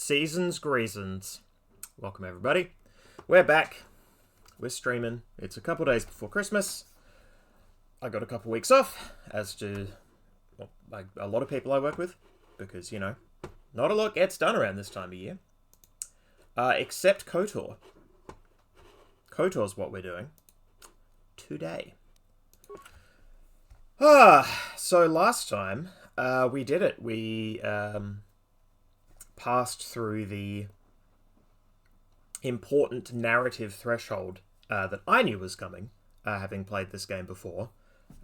Seasons Greasons. Welcome, everybody. We're back. We're streaming. It's a couple days before Christmas. I got a couple weeks off, as do a lot of people I work with, because, you know, not a lot gets done around this time of year. Except KOTOR. KOTOR's what we're doing today. So last time, we did it. We passed through the important narrative threshold that I knew was coming, having played this game before.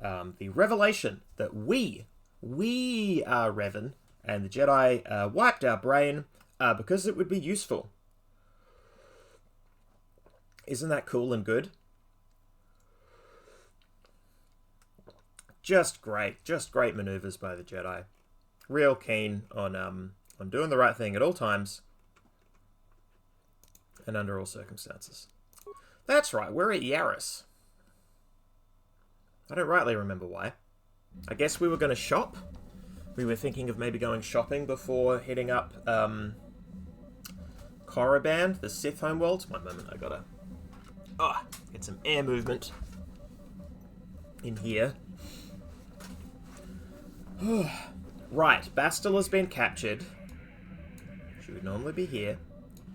The revelation that we are Revan, and the Jedi wiped our brain because it would be useful. Isn't that cool and good? Just great maneuvers by the Jedi. Real keen on doing the right thing at all times and under all circumstances. That's right, we're at Yaris. I don't rightly remember why. I guess we were going to shop. We were thinking of maybe going shopping before hitting up Korriban, the Sith homeworld. One moment, I gotta get some air movement in here. Right, Bastille has been captured. She would normally be here.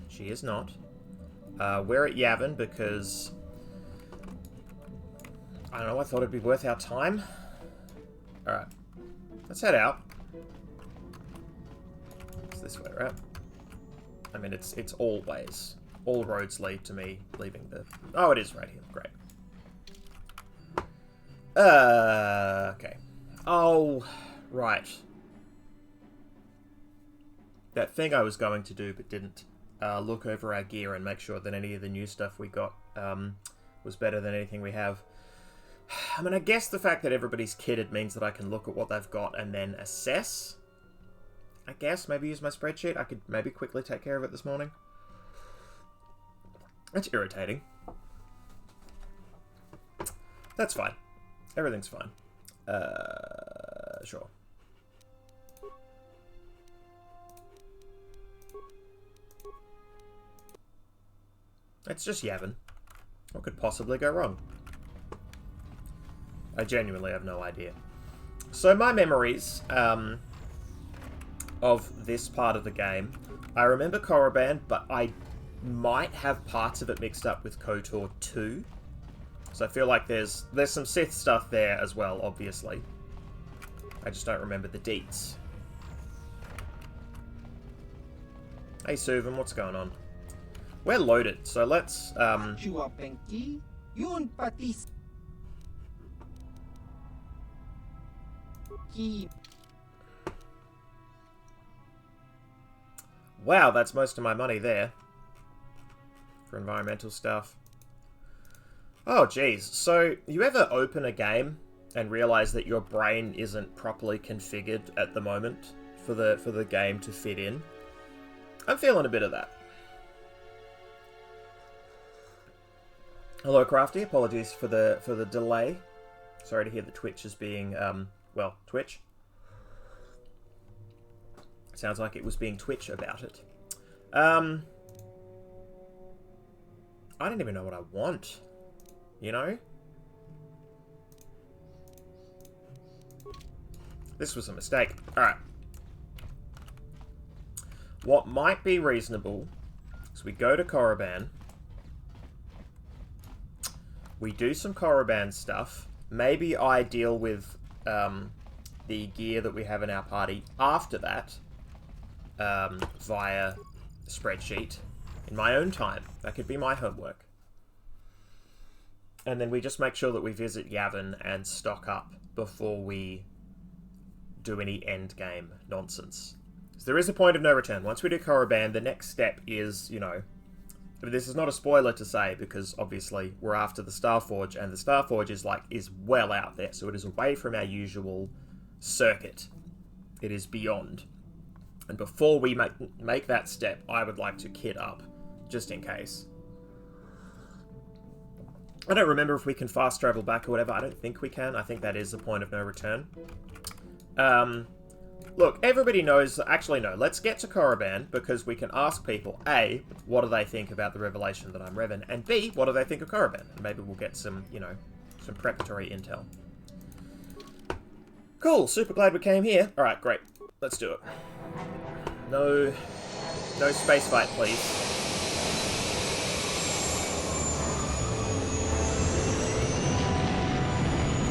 She is not. We're at Yavin because... I don't know, I thought it'd be worth our time. Alright. Let's head out. It's this way, right? I mean, it's always... All roads lead to me leaving the... Oh, it is right here. Great. Okay. Oh, right. That thing I was going to do but didn't. Look over our gear and make sure that any of the new stuff we got was better than anything we have. I mean, I guess the fact that everybody's kitted means that I can look at what they've got and then assess. I guess, maybe use my spreadsheet. I could maybe quickly take care of it this morning. That's irritating. That's fine. Everything's fine. Sure. It's just Yavin. What could possibly go wrong? I genuinely have no idea. So my memories of this part of the game, I remember Korriban, but I might have parts of it mixed up with KOTOR 2. So I feel like there's some Sith stuff there as well, obviously. I just don't remember the deets. Hey Suvan, what's going on? We're loaded, so let's wow, that's most of my money there. For environmental stuff. Oh, geez. So, you ever open a game and realize that your brain isn't properly configured at the moment for the game to fit in? I'm feeling a bit of that. Hello, Crafty. Apologies for the delay. Sorry to hear the Twitch is being, well, Twitch. Sounds like it was being Twitch about it. I don't even know what I want. You know? This was a mistake. Alright. What might be reasonable is we go to Korriban. We do some Korriban stuff. Maybe I deal with the gear that we have in our party after that. Via spreadsheet. In my own time. That could be my homework. And then we just make sure that we visit Yavin and stock up before we do any endgame nonsense. So there is a point of no return. Once we do Korriban, the next step is, you know... This is not a spoiler to say, because obviously we're after the Starforge, and the Starforge is well out there, so it is away from our usual circuit. It is beyond. And before we make that step, I would like to kit up, just in case. I don't remember if we can fast travel back or whatever. I don't think we can. I think that is the point of no return. Look, everybody knows... Actually, no. Let's get to Korriban, because we can ask people, A, what do they think about the revelation that I'm Revan, and B, what do they think of Korriban? And maybe we'll get some, you know, some preparatory intel. Cool, super glad we came here. Alright, great. Let's do it. No space fight, please.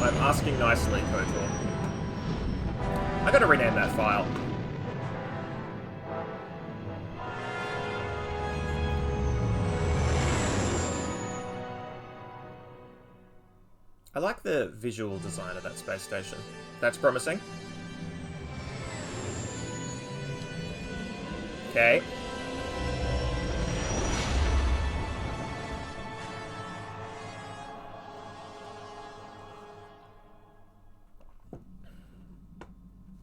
I'm asking nicely, KOTOR. I gotta rename that file. I like the visual design of that space station. That's promising. Okay.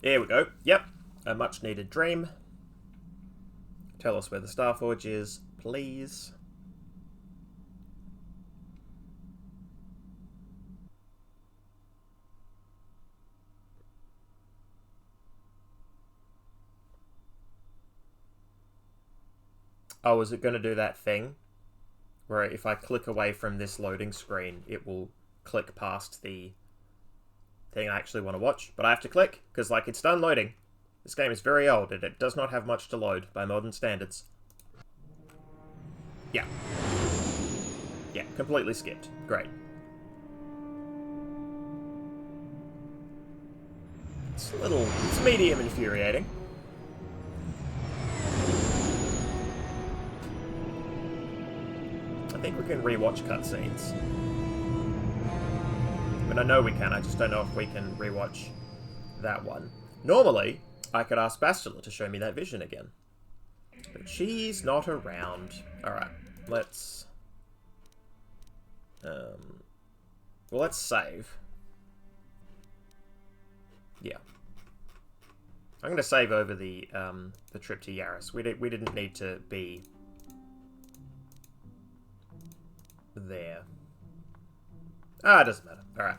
There we go. Yep. A much needed dream. Tell us where the Starforge is, please. Oh, is it going to do that thing where if I click away from this loading screen, it will click past the thing I actually want to watch? But I have to click, because, like, it's done loading. This game is very old, and it does not have much to load by modern standards. Yeah. Yeah, completely skipped. Great. It's medium infuriating. I think we can rewatch cutscenes. I mean, I know we can, I just don't know if we can rewatch that one. Normally, I could ask Bastila to show me that vision again. But she's not around. Alright, let's... well, let's save. Yeah. I'm going to save over the trip to Yaris. We didn't need to be there. Ah, it doesn't matter. Alright.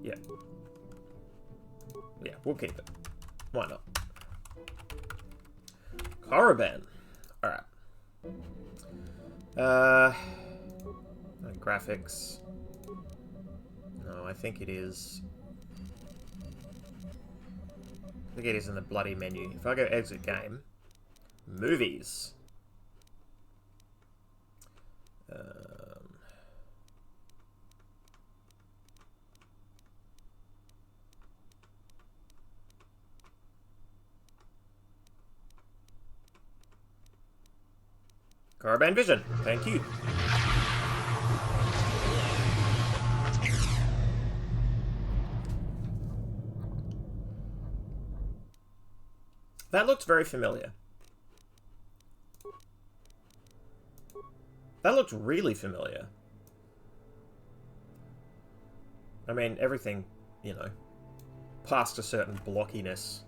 Yeah. Yeah, we'll keep it. Why not? Korriban. Alright. Graphics. No, I think it is... I think it is in the bloody menu. If I go exit game, movies. Korriban Vision. Thank you. That looked very familiar. That looked really familiar. I mean, everything, you know, past a certain blockiness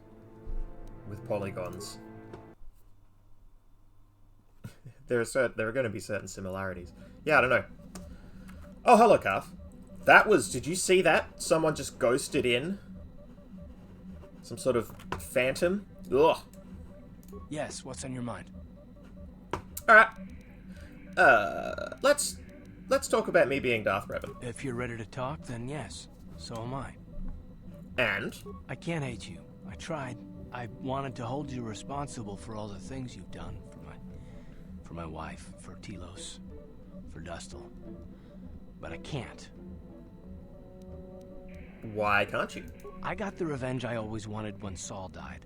with polygons. There are going to be certain similarities. Yeah, I don't know. Oh, hello, Calf. That was... Did you see that? Someone just ghosted in. Some sort of phantom. Ugh. Yes, what's on your mind? Alright. Let's talk about me being Darth Revan. If you're ready to talk, then yes. So am I. And? I can't hate you. I tried. I wanted to hold you responsible for all the things you've done. For my wife, for Telos, for Dustil. But I can't. Why can't you? I got the revenge I always wanted when Saul died.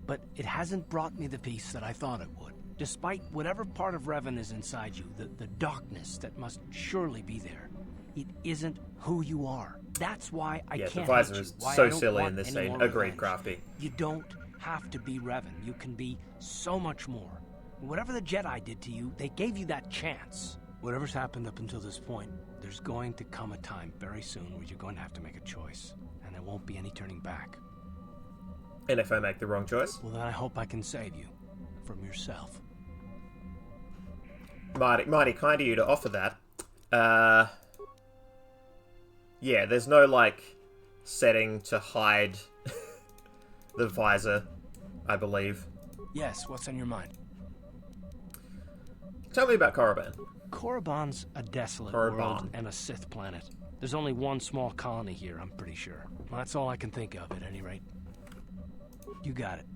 But it hasn't brought me the peace that I thought it would. Despite whatever part of Revan is inside you, the darkness that must surely be there. It isn't who you are. That's why I can't hate you. Yeah, the visor is so silly in this scene. Agreed, Crafty. You don't have to be Revan. You can be so much more. Whatever the Jedi did to you, they gave you that chance. Whatever's happened up until this point, there's going to come a time very soon where you're going to have to make a choice. And there won't be any turning back. And if I make the wrong choice? Well, then I hope I can save you. From yourself. Mighty kind of you to offer that. Yeah, there's no, like, setting to hide the visor, I believe. Yes, what's on your mind? Tell me about Korriban. Korriban's a desolate world and a Sith planet. There's only one small colony here, I'm pretty sure. Well, that's all I can think of, at any rate. You got it.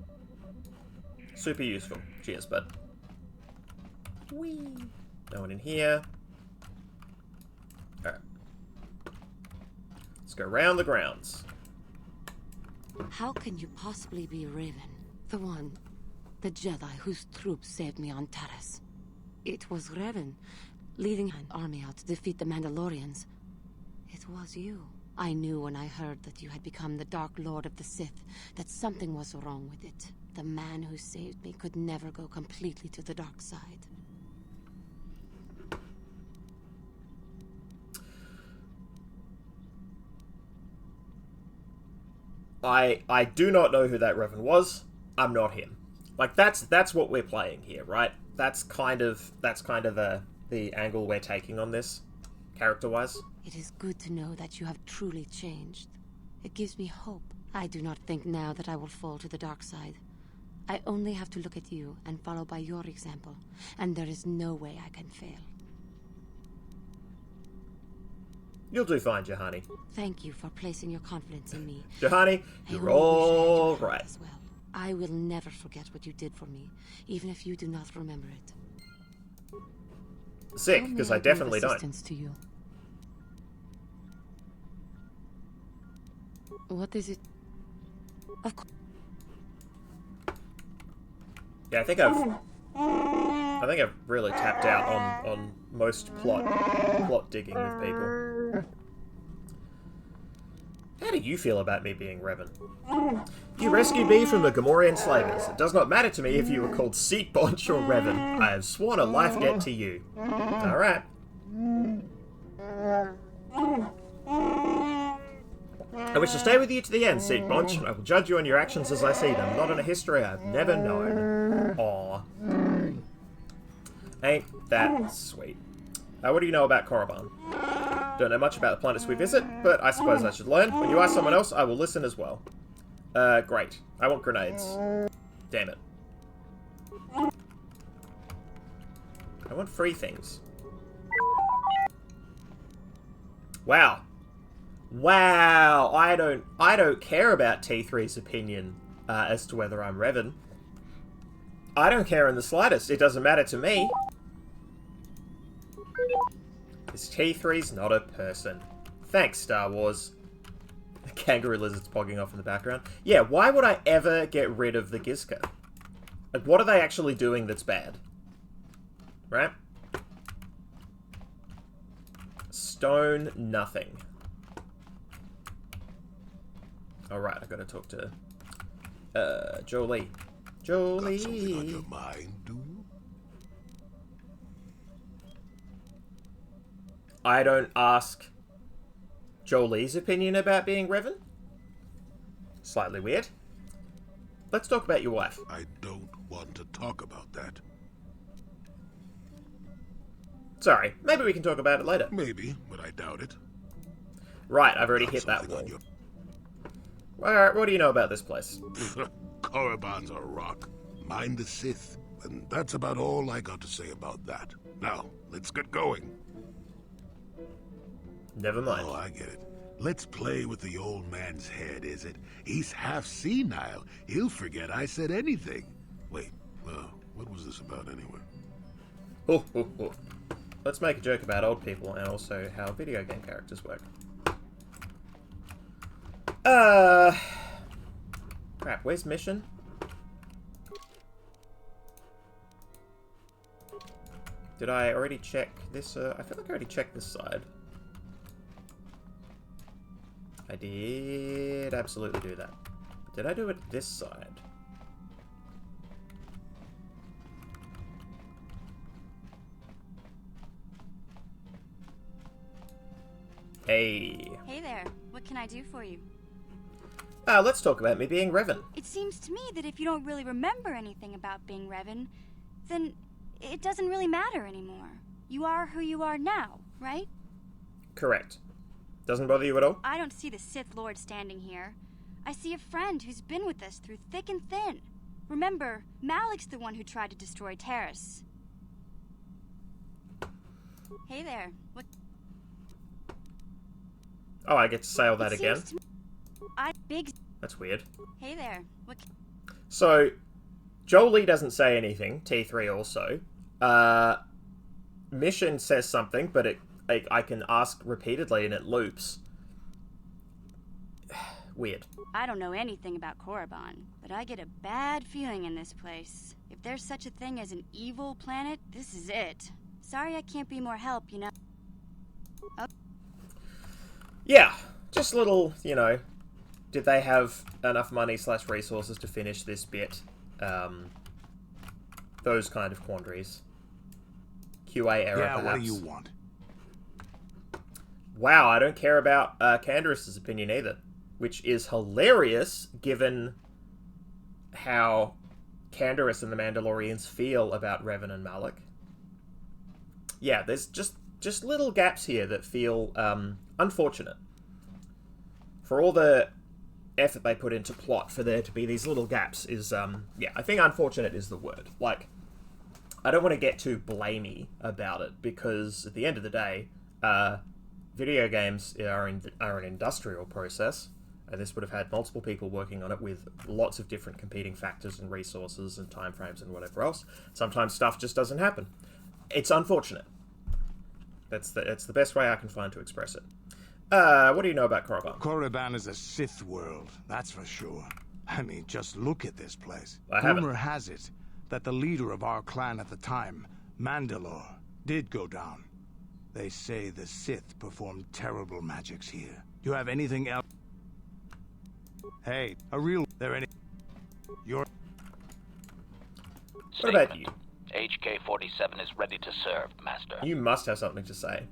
Super useful. Cheers, bud. Whee! No one in here. Alright. Let's go round the grounds. How can you possibly be Raven? The Jedi whose troops saved me on Taris. It was Raven, leading an army out to defeat the Mandalorians. It was you. I knew when I heard that you had become the Dark Lord of the Sith, that something was wrong with it. The man who saved me could never go completely to the dark side. I do not know who that Revan was. I'm not him. Like that's what we're playing here, right? That's kind of the angle we're taking on this, character-wise. It is good to know that you have truly changed. It gives me hope. I do not think now that I will fall to the dark side. I only have to look at you and follow by your example, and there is no way I can fail. You'll do fine, Juhani. Thank you for placing your confidence in me. Juhani, you're all right. As well. I will never forget what you did for me, even if you do not remember it. Sick, because I definitely don't. To you. What is it? Of course. Yeah, I think I've really tapped out on most plot digging with people. How do you feel about me being Revan? You rescued me from the Gamorrean slavers. It does not matter to me if you were called Seat Bonch or Revan. I have sworn a life debt to you. Alright. I wish to stay with you to the end, Seat Bonch. I will judge you on your actions as I see them, not on a history I've never known. Aww. Ain't that sweet. What do you know about Korriban? Don't know much about the planets we visit, but I suppose I should learn. When you ask someone else, I will listen as well. Great. I want grenades. Damn it. I want free things. Wow. Wow. I don't care about T3's opinion as to whether I'm Revan. I don't care in the slightest. It doesn't matter to me. This T3's not a person. Thanks, Star Wars. The kangaroo lizard's pogging off in the background. Yeah, why would I ever get rid of the Gizka? Like, what are they actually doing that's bad? Right? Stone nothing. Alright, I gotta talk to Jolie. Jolie. Got something on your mind, do? I don't ask Jolie's opinion about being Revan. Slightly weird. Let's talk about your wife. I don't want to talk about that. Sorry, maybe we can talk about it later. Maybe, but I doubt it. Right, I've already hit that wall. Alright, what do you know about this place? Korriban's a rock. Mind the Sith. And that's about all I got to say about that. Now, let's get going. Never mind. Oh, I get it. Let's play with the old man's head, is it? He's half senile. He'll forget I said anything. Wait, what was this about anyway? Oh, oh, oh. Let's make a joke about old people and also how video game characters work. Crap, where's mission? Did I already check this? I feel like I already checked this side. I did absolutely do that. But did I do it this side? Hey. Hey there. What can I do for you? Let's talk about me being Revan. It seems to me that if you don't really remember anything about being Revan, then it doesn't really matter anymore. You are who you are now, right? Correct. Doesn't bother you at all? I don't see the Sith Lord standing here. I see a friend who's been with us through thick and thin. Remember, Malik's the one who tried to destroy Terrace. Hey there. What? Oh, I get to say all that again? Big... That's weird. Hey there. What? So, Jolie doesn't say anything, T3 also. Mission says something, but I can ask repeatedly and it loops. Weird. I don't know anything about Korriban, but I get a bad feeling in this place. If there's such a thing as an evil planet, this is it. Sorry I can't be more help, you know. Oh. Yeah, just little, you know, did they have enough money / resources to finish this bit? Those kind of quandaries. QA error, Yeah, perhaps. what do you want? Wow, I don't care about Candace's opinion either. Which is hilarious, given how Candace and the Mandalorians feel about Revan and Malik. Yeah, there's just little gaps here that feel unfortunate. For all the effort they put into plot, for there to be these little gaps is, yeah, I think unfortunate is the word. Like, I don't want to get too blamey about it, because at the end of the day, video games are an industrial process, and this would have had multiple people working on it with lots of different competing factors and resources and timeframes and whatever else. Sometimes stuff just doesn't happen. It's unfortunate. That's the best way I can find to express it. What do you know about Korriban? Korriban is a Sith world, that's for sure. I mean, just look at this place. I haven't. Rumor has it that the leader of our clan at the time, Mandalore, did go down. They say the Sith performed terrible magics here. Do you have anything else? Hey, You're... What about you? HK-47 is ready to serve, Master. You must have something to say.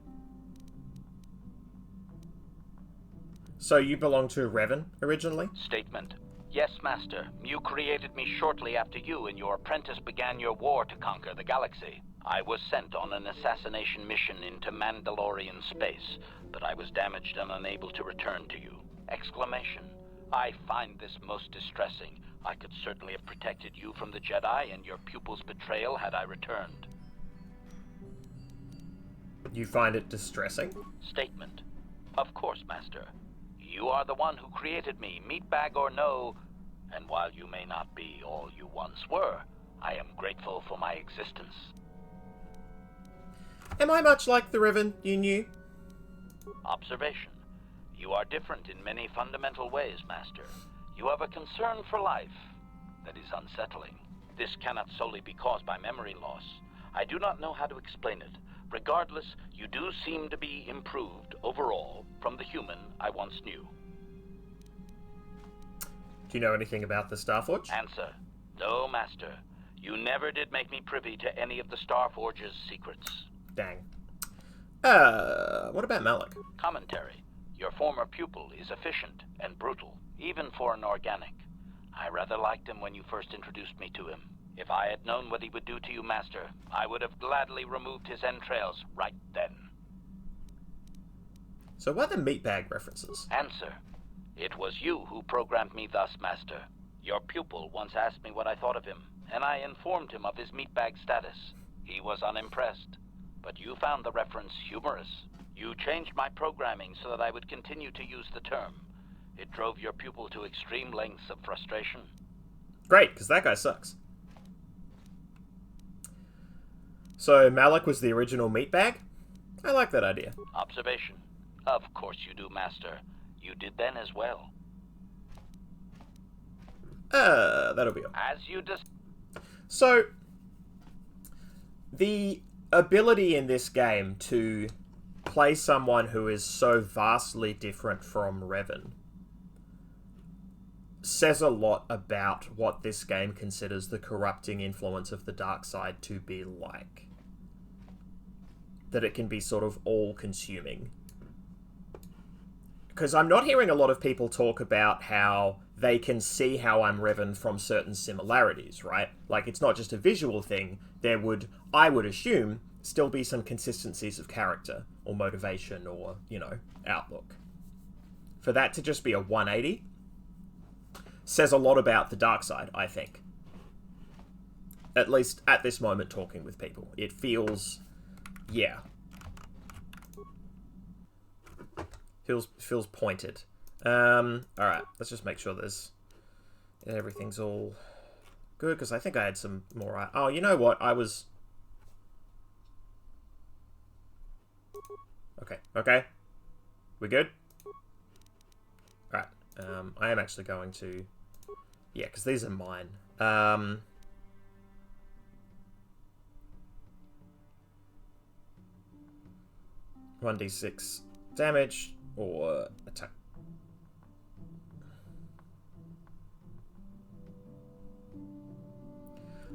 So you belong to Revan, originally? Statement. Yes, Master. You created me shortly after you and your apprentice began your war to conquer the galaxy. I was sent on an assassination mission into Mandalorian space, but I was damaged and unable to return to you. Exclamation. I find this most distressing. I could certainly have protected you from the Jedi and your pupil's betrayal had I returned. You find it distressing? Statement. Of course, Master. You are the one who created me, meatbag or no, and while you may not be all you once were, I am grateful for my existence. Am I much like the Revan you knew? Observation. You are different in many fundamental ways, Master. You have a concern for life that is unsettling. This cannot solely be caused by memory loss. I do not know how to explain it. Regardless, you do seem to be improved overall from the human I once knew. Do you know anything about the Starforge? Answer. No, Master. You never did make me privy to any of the Starforge's secrets. Dang. What about Malik? Commentary. Your former pupil is efficient and brutal, even for an organic. I rather liked him when you first introduced me to him. If I had known what he would do to you, Master, I would have gladly removed his entrails right then. So why the meatbag references? Answer. It was you who programmed me thus, Master. Your pupil once asked me what I thought of him, and I informed him of his meatbag status. He was unimpressed, but you found the reference humorous. You changed my programming so that I would continue to use the term. It drove your pupil to extreme lengths of frustration. Great, because that guy sucks. So Malik was the original meatbag? I like that idea. Observation. Of course you do, Master. You did then as well. That'll be all. As you So, the ability in this game to play someone who is so vastly different from Revan says a lot about what this game considers the corrupting influence of the dark side to be like. That it can be sort of all-consuming. Because I'm not hearing a lot of people talk about how they can see how I'm Revan from certain similarities, right? Like, it's not just a visual thing. There would, I would assume, still be some consistencies of character, or motivation, or, you know, outlook. For that to just be a 180, says a lot about the dark side, I think. At least at this moment, talking with people. It feels... yeah. Feels pointed. Alright, let's just make sure everything's all good, because I think I had some more... oh, you know what? I was... Okay. We good? Alright. I am actually going to... yeah, because these are mine. 1d6 damage or attack.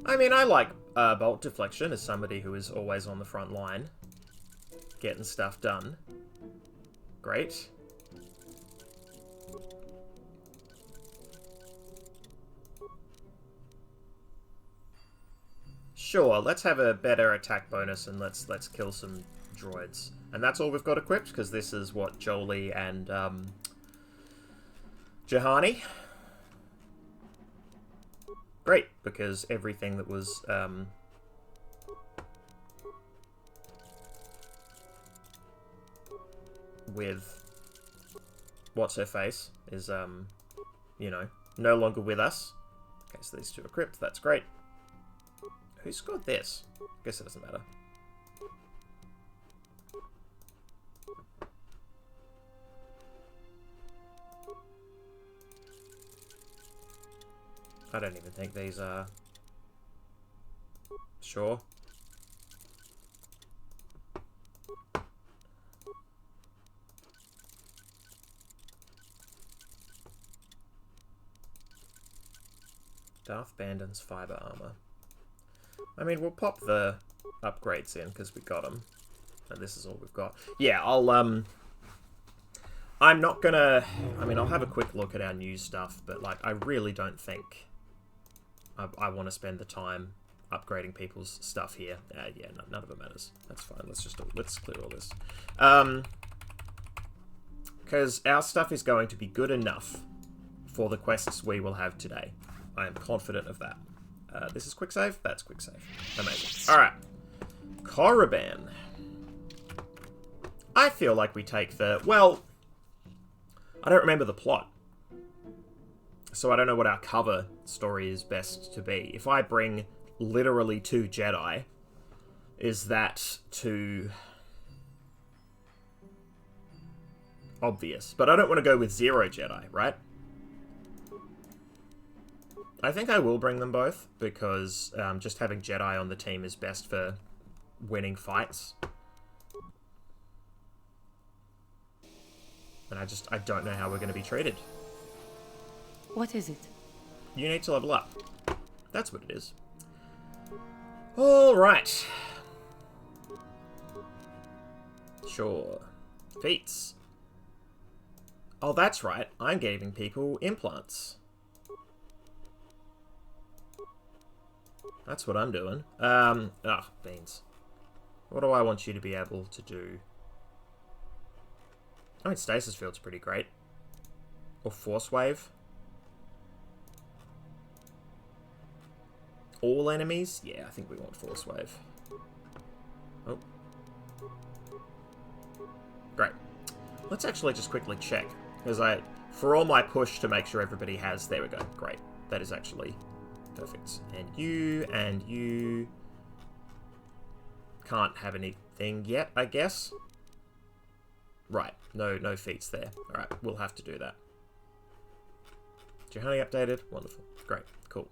I mean, I like bolt deflection as somebody who is always on the front line, getting stuff done. Great. Sure, let's have a better attack bonus and let's kill some droids. And that's all we've got equipped, because this is what Jolie and Jahani. Great, because everything that was with what's her face is you know, no longer with us. Okay, so these two are equipped. That's great. Who scored this? I guess it doesn't matter. I don't even think these are... sure. Darth Bandon's fiber armor. I mean, we'll pop the upgrades in because we got them. And this is all we've got. Yeah, I'm not gonna... I mean, I'll have a quick look at our new stuff, but, like, I really don't think I want to spend the time upgrading people's stuff here. Yeah, no, none of it matters. That's fine. Let's clear all this. Because our stuff is going to be good enough for the quests we will have today. I am confident of that. This is quick save? That's quick save. Amazing. Alright. Korriban. I feel like we take the... well, I don't remember the plot. So I don't know what our cover story is best to be. If I bring literally 2 Jedi, is that too obvious? But I don't want to go with 0 Jedi, right? I think I will bring them both, because just having Jedi on the team is best for winning fights. And I don't know how we're going to be treated. What is it? You need to level up. That's what it is. Alright. Sure. Feats. Oh, that's right. I'm giving people implants. That's what I'm doing. Beans. What do I want you to be able to do? I mean, Stasis Field's pretty great. Or Force Wave. All enemies? Yeah, I think we want Force Wave. Oh. Great. Let's actually just quickly check. Because for all my push to make sure everybody has... there we go. Great. That is actually perfect. And you... can't have anything yet, I guess. Right. No feats there. Alright, we'll have to do that. Jahani updated. Wonderful. Great. Cool.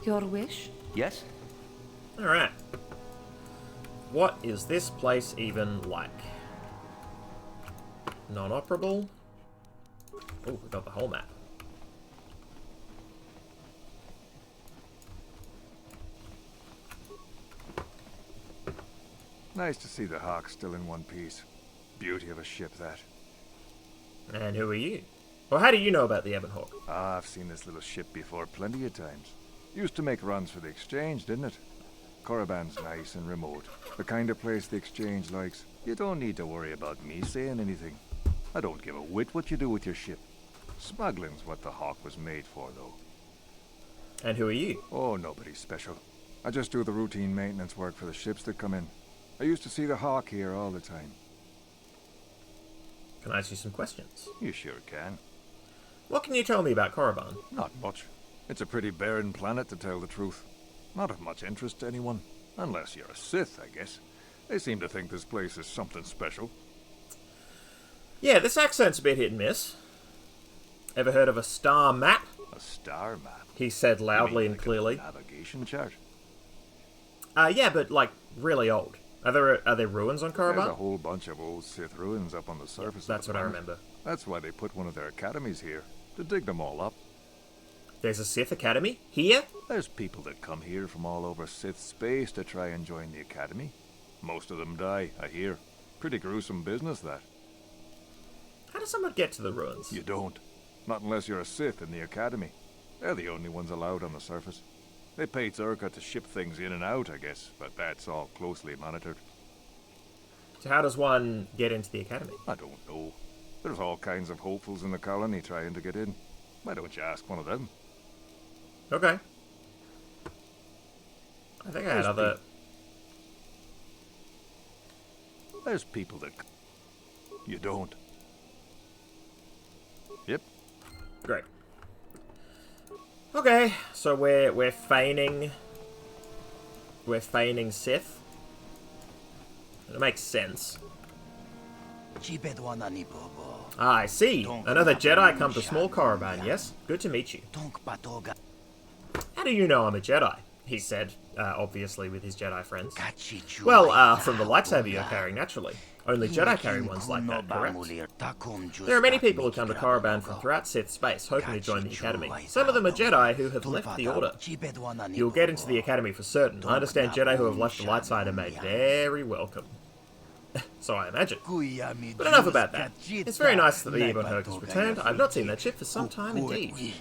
Your wish? Yes? Alright. What is this place even like? Non-operable? Oh, we got the whole map. Nice to see the Hawk still in one piece. Beauty of a ship, that. And who are you? Well, how do you know about the Ebon Hawk? Ah, I've seen this little ship before plenty of times. Used to make runs for the exchange, didn't it? Korriban's nice and remote. The kind of place the Exchange likes. You don't need to worry about me saying anything. I don't give a whit what you do with your ship. Smuggling's what the Hawk was made for, though. And who are you? Oh, nobody special. I just do the routine maintenance work for the ships that come in. I used to see the Hawk here all the time. Can I ask you some questions? You sure can. What can you tell me about Korriban? Not much. It's a pretty barren planet, to tell the truth. Not of much interest to anyone. Unless you're a Sith, I guess. They seem to think this place is something special. Yeah, this accent's a bit hit and miss. Ever heard of a star map? A star map? He said loudly and like clearly. A navigation chart? Yeah, but like really old. Are there ruins on There's a Korriban? whole bunch of old Sith ruins up on the surface That's of the what I planet. remember. That's why they put one of their academies here, to dig them all up. There's a Sith Academy? Here? There's people that come here from all over Sith space to try and join the academy. Most of them die, I hear. Pretty gruesome business, that. How does someone get to the ruins? You don't. Not unless you're a Sith in the academy. They're the only ones allowed on the surface. They pay Zerka to ship things in and out, I guess, but that's all closely monitored. So how does one get into the academy? I don't know. There's all kinds of hopefuls in the colony trying to get in. Why don't you ask one of them? Okay. I think I had other... There's people that... You don't. Yep. Great. Okay, so we're feigning... We're feigning Sith. It makes sense. Ah, I see. Another Jedi come to small Korriban, yes? Good to meet you. How do you know I'm a Jedi? He said, obviously with his Jedi friends. Well, from the lightsaber you're carrying, naturally. Only Jedi carry ones like that, correct? There are many people who come to Korriban from throughout Sith space, hoping to join the Academy. Some of them are Jedi who have left the Order. You'll get into the Academy for certain. I understand Jedi who have left the light side are made very welcome. So I imagine. But enough about that. It's very nice that the Ebon Herc has returned. I've not seen that ship for some time indeed.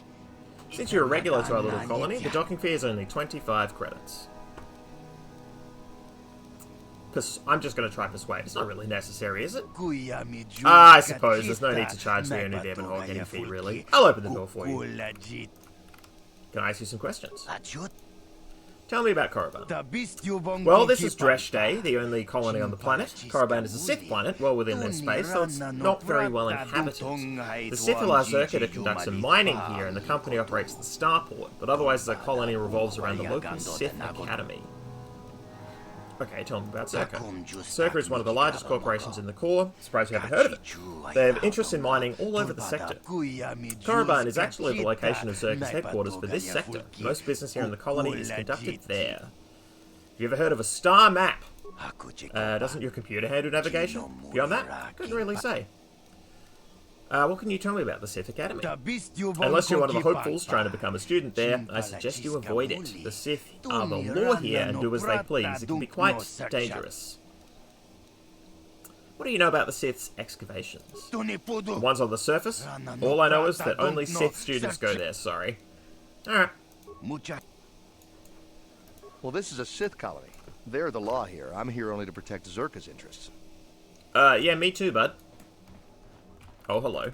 Since you're a regular to our little colony, the docking fee is only 25 credits. I'm just going to try persuade. It's not really necessary, is it? I suppose there's no need to charge the owner of the Ebon Hawk any fee, really. I'll open the door for you. Can I ask you some questions? Tell me about Korriban. Well, this is Dresh Day, the only colony on the planet. Korriban is a Sith planet, well within their space, so it's not very well inhabited. The Sith allow Zerka to conduct some mining here, and the company operates the starport, but otherwise the colony revolves around the local Sith Academy. Okay, tell me about Zerka. Zerka is one of the largest corporations in the core. Surprised you haven't heard of it. They have interests in mining all over the sector. Korriban is actually the location of Zerka's headquarters for this sector. Most business here in the colony is conducted there. Have you ever heard of a star map? Doesn't your computer handle navigation? Beyond that, couldn't really say. What can you tell me about the Sith Academy? Unless you're one of the hopefuls trying to become a student there, I suggest you avoid it. The Sith are the law here and do as they please. It can be quite dangerous. What do you know about the Sith's excavations? The ones on the surface? All I know is that only Sith students go there, sorry. Alright. Well, this is a Sith colony. They're the law here. I'm here only to protect Zerka's interests. Yeah, me too, bud. Oh, hello.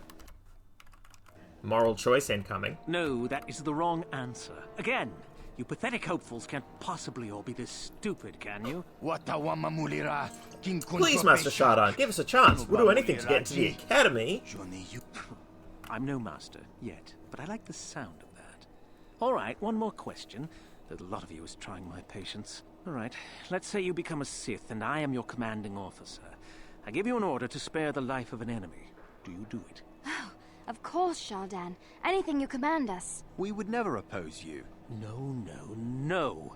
Moral choice incoming. No, that is the wrong answer. Again, you pathetic hopefuls can't possibly all be this stupid, can you? Please, Master Shardan, give us a chance. We'll do anything to get into the Academy. I'm no master, yet, but I like the sound of that. Alright, one more question. Though a lot of you is trying my patience. Alright, let's say you become a Sith and I am your commanding officer. I give you an order to spare the life of an enemy. Do you do it? Oh, of course, Shardan. Anything you command us. We would never oppose you. No.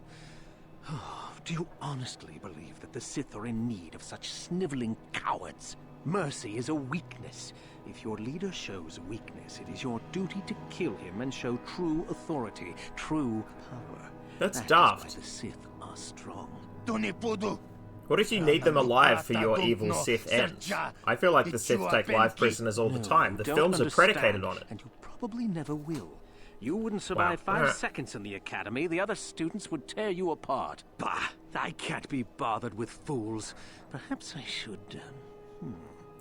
Do you honestly believe that the Sith are in need of such sniveling cowards? Mercy is a weakness. If your leader shows weakness, it is your duty to kill him and show true authority, true power. That's that daft. is why the Sith are strong. What if you need them alive for your evil Sith ends? I feel like the Sith take live prisoners all the time. The Don't films are understand, predicated on it. And you probably never will. You wouldn't survive 5 Alright. seconds in the academy. The other students would tear you apart. Bah! I can't be bothered with fools. Perhaps I should.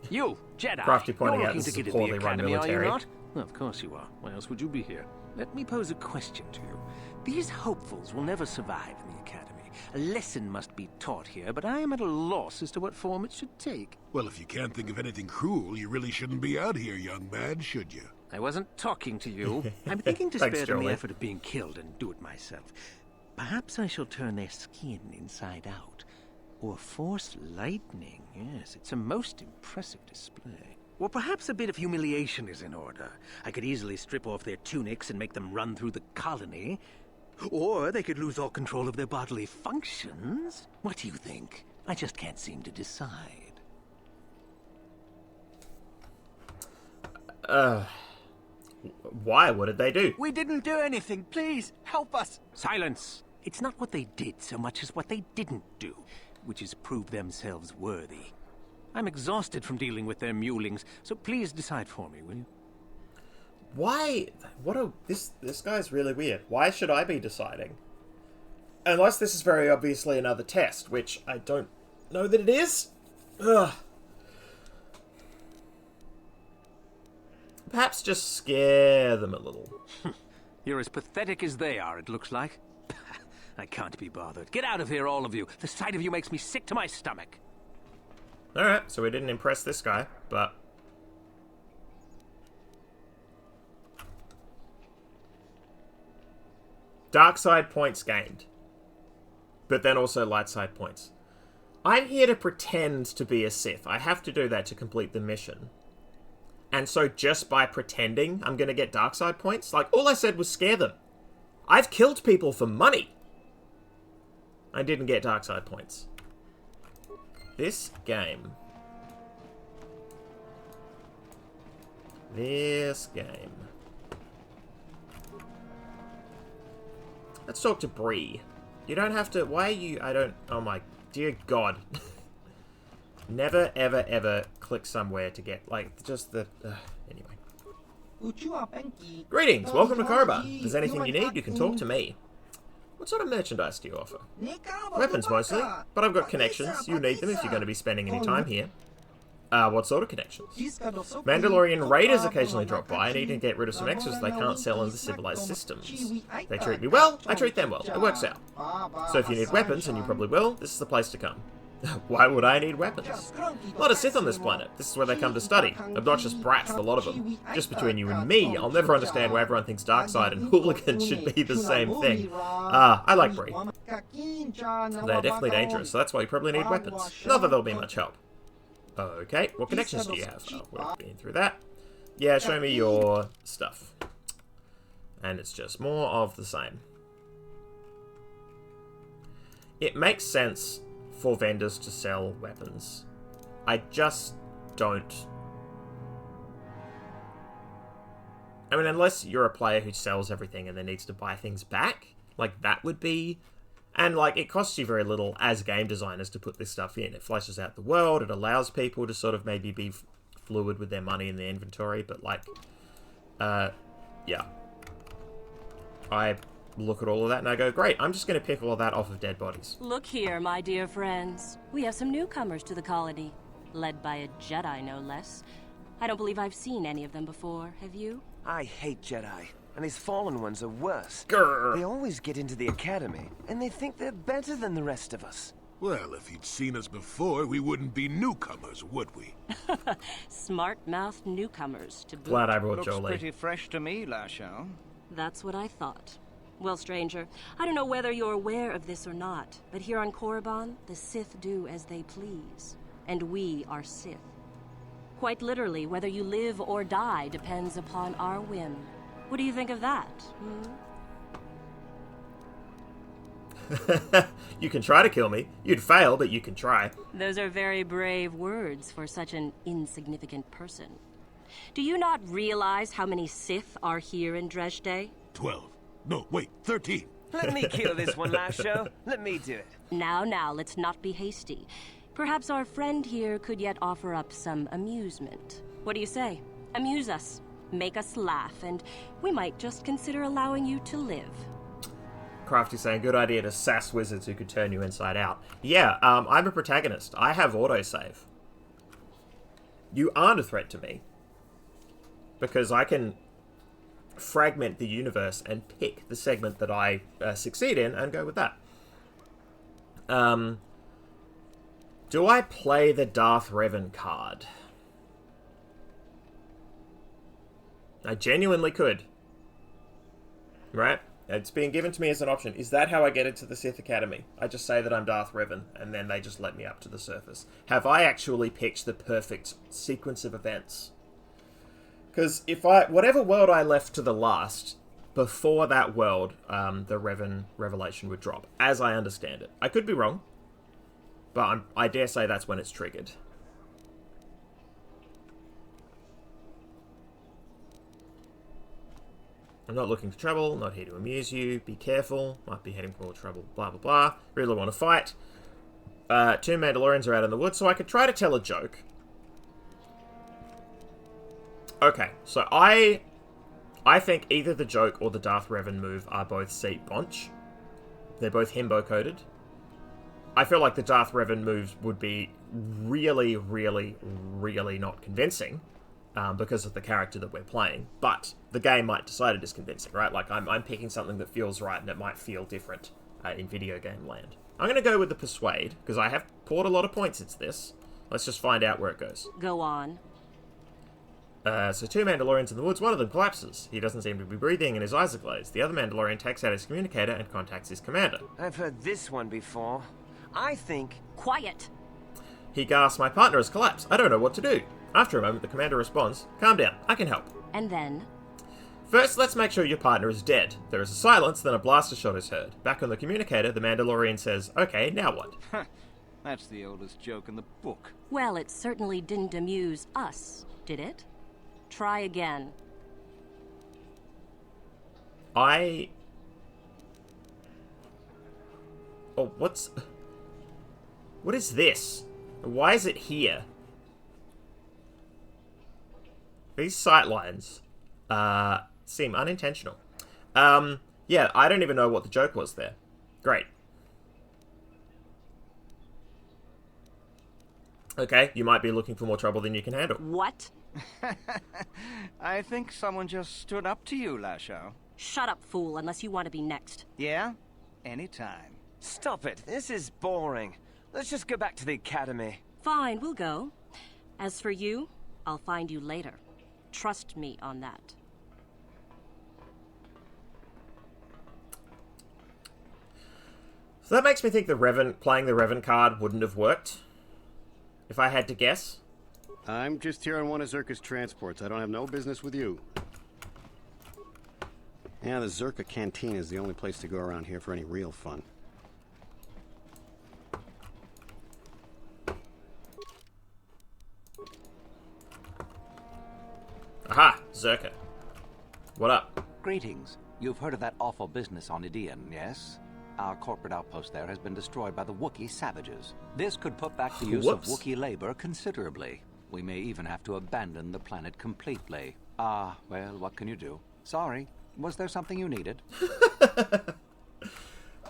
You, Jedi. Crafty pointing you're out looking this to is a get in the poorly run academy, are you military. not? Well, of course you are. Why else would you be here? Let me pose a question to you. These hopefuls will never survive in the academy. A lesson must be taught here, but I am at a loss as to what form it should take. Well, if you can't think of anything cruel, you really shouldn't be out here, young man, should you? I wasn't talking to you. I'm thinking to Thanks, spare them the Jolie. effort of being killed and do it myself. Perhaps I shall turn their skin inside out. Or force lightning. Yes, it's a most impressive display. Or perhaps a bit of humiliation is in order. I could easily strip off their tunics and make them run through the colony. Or they could lose all control of their bodily functions. What do you think? I just can't seem to decide. Why? What did they do? We didn't do anything. Please, help us. Silence. It's not what they did so much as what they didn't do, which is prove themselves worthy. I'm exhausted from dealing with their mulings, so please decide for me, will you? Why? This guy's really weird. Why should I be deciding? Unless this is very obviously another test, which I don't know that it is. Ugh. Perhaps just scare them a little. You're as pathetic as they are, it looks like. I can't be bothered. Get out of here, all of you. The sight of you makes me sick to my stomach. Alright, so we didn't impress this guy, but... Dark side points gained. But then also light side points. I'm here to pretend to be a Sith. I have to do that to complete the mission. And so just by pretending, I'm going to get dark side points? Like, all I said was scare them. I've killed people for money. I didn't get dark side points. This game. Let's talk to Bree. You don't have to... Why are you... I don't... Oh my... Dear God. Never, ever, ever click somewhere to get... Like, just the... anyway. Greetings! Welcome to Korriban. If there's anything you need, you can talk to me. What sort of merchandise do you offer? Weapons, mostly. But I've got connections. You need them if you're going to be spending any time here. What sort of connections? Mandalorian raiders occasionally drop by. I need to get rid of some extras they can't sell in the civilized systems. They treat me well, I treat them well. It works out. So if you need weapons, and you probably will, this is the place to come. Why would I need weapons? A lot of Sith on this planet. This is where they come to study. Obnoxious brats, the lot of them. Just between you and me, I'll never understand why everyone thinks Darkseid and hooligans should be the same thing. I like Bree. They're definitely dangerous, so that's why you probably need weapons. Not that they'll be much help. Okay, what connections do you have? Oh, we've been through that. Yeah, show me your stuff. And it's just more of the same. It makes sense for vendors to sell weapons. I just don't... I mean, unless you're a player who sells everything and then needs to buy things back, like, that would be... And, like, it costs you very little as game designers to put this stuff in. It fleshes out the world, it allows people to sort of maybe be fluid with their money in their inventory, but, like, yeah. I look at all of that and I go, great, I'm just going to pick all of that off of dead bodies. Look here, my dear friends. We have some newcomers to the colony, led by a Jedi, no less. I don't believe I've seen any of them before, have you? I hate Jedi, and these fallen ones are worse. Grr. They always get into the academy, and they think they're better than the rest of us. Well, if you'd seen us before, we wouldn't be newcomers, would we? Smart-mouthed newcomers to boot. Glad I brought Looks Jolie. pretty fresh to me, Lasho. That's what I thought. Well, stranger, I don't know whether you're aware of this or not, but here on Korriban, the Sith do as they please. And we are Sith. Quite literally, whether you live or die depends upon our whim. What do you think of that, You can try to kill me. You'd fail, but you can try. Those are very brave words for such an insignificant person. Do you not realize how many Sith are here in Dresde? 12. No, wait, 13. Let me kill this one, Lasho. Let me do it. Now, let's not be hasty. Perhaps our friend here could yet offer up some amusement. What do you say? Amuse us. make us laugh, and we might just consider allowing you to live. Crafty saying, good idea to sass wizards who could turn you inside out. Yeah, I'm a protagonist. I have autosave. You aren't a threat to me. Because I can fragment the universe and pick the segment that I succeed in and go with that. Do I play the Darth Revan card? I genuinely could. Right? It's being given to me as an option. Is that how I get into the Sith Academy? I just say that I'm Darth Revan, and then they just let me up to the surface. Have I actually picked the perfect sequence of events? Because whatever world I left to the last, before that world, the Revan revelation would drop, as I understand it. I could be wrong, but I dare say that's when it's triggered. I'm not looking for trouble, not here to amuse you, be careful, might be heading for trouble, blah blah blah, really want to fight. 2 Mandalorians are out in the woods, so I could try to tell a joke. Okay, so I think either the joke or the Darth Revan move are both seat bonch. They're both himbo coded. I feel like the Darth Revan moves would be really, really, really not convincing. Because of the character that we're playing, but the game might decide it is convincing, right? Like, I'm picking something that feels right, and it might feel different in video game land. I'm going to go with the Persuade, because I have poured a lot of points into this. Let's just find out where it goes. Go on. So 2 Mandalorians in the woods, one of them collapses. He doesn't seem to be breathing, and his eyes are glazed. The other Mandalorian takes out his communicator and contacts his commander. I've heard this one before. I think... Quiet! He gasps, my partner has collapsed. I don't know what to do. After a moment, the commander responds, calm down, I can help. And then? First, let's make sure your partner is dead. There is a silence, then a blaster shot is heard. Back on the communicator, the Mandalorian says, okay, now what? That's the oldest joke in the book. Well, it certainly didn't amuse us, did it? Try again. Oh, what is this? Why is it here? These sightlines seem unintentional. Yeah, I don't even know what the joke was there. Great. Okay, you might be looking for more trouble than you can handle. What? I think someone just stood up to you, Lasho. Shut up, fool, unless you want to be next. Yeah? Anytime. Stop it. This is boring. Let's just go back to the academy. Fine, we'll go. As for you, I'll find you later. Trust me on that. So that makes me think playing the Revan card wouldn't have worked. If I had to guess. I'm just here on one of Zerka's transports. I don't have no business with you. Yeah, the Zerka canteen is the only place to go around here for any real fun. Aha! Zerka. What up? Greetings. You've heard of that awful business on Idian, yes? Our corporate outpost there has been destroyed by the Wookiee savages. This could put back the use of Wookiee labor considerably. We may even have to abandon the planet completely. Well, what can you do? Sorry. Was there something you needed?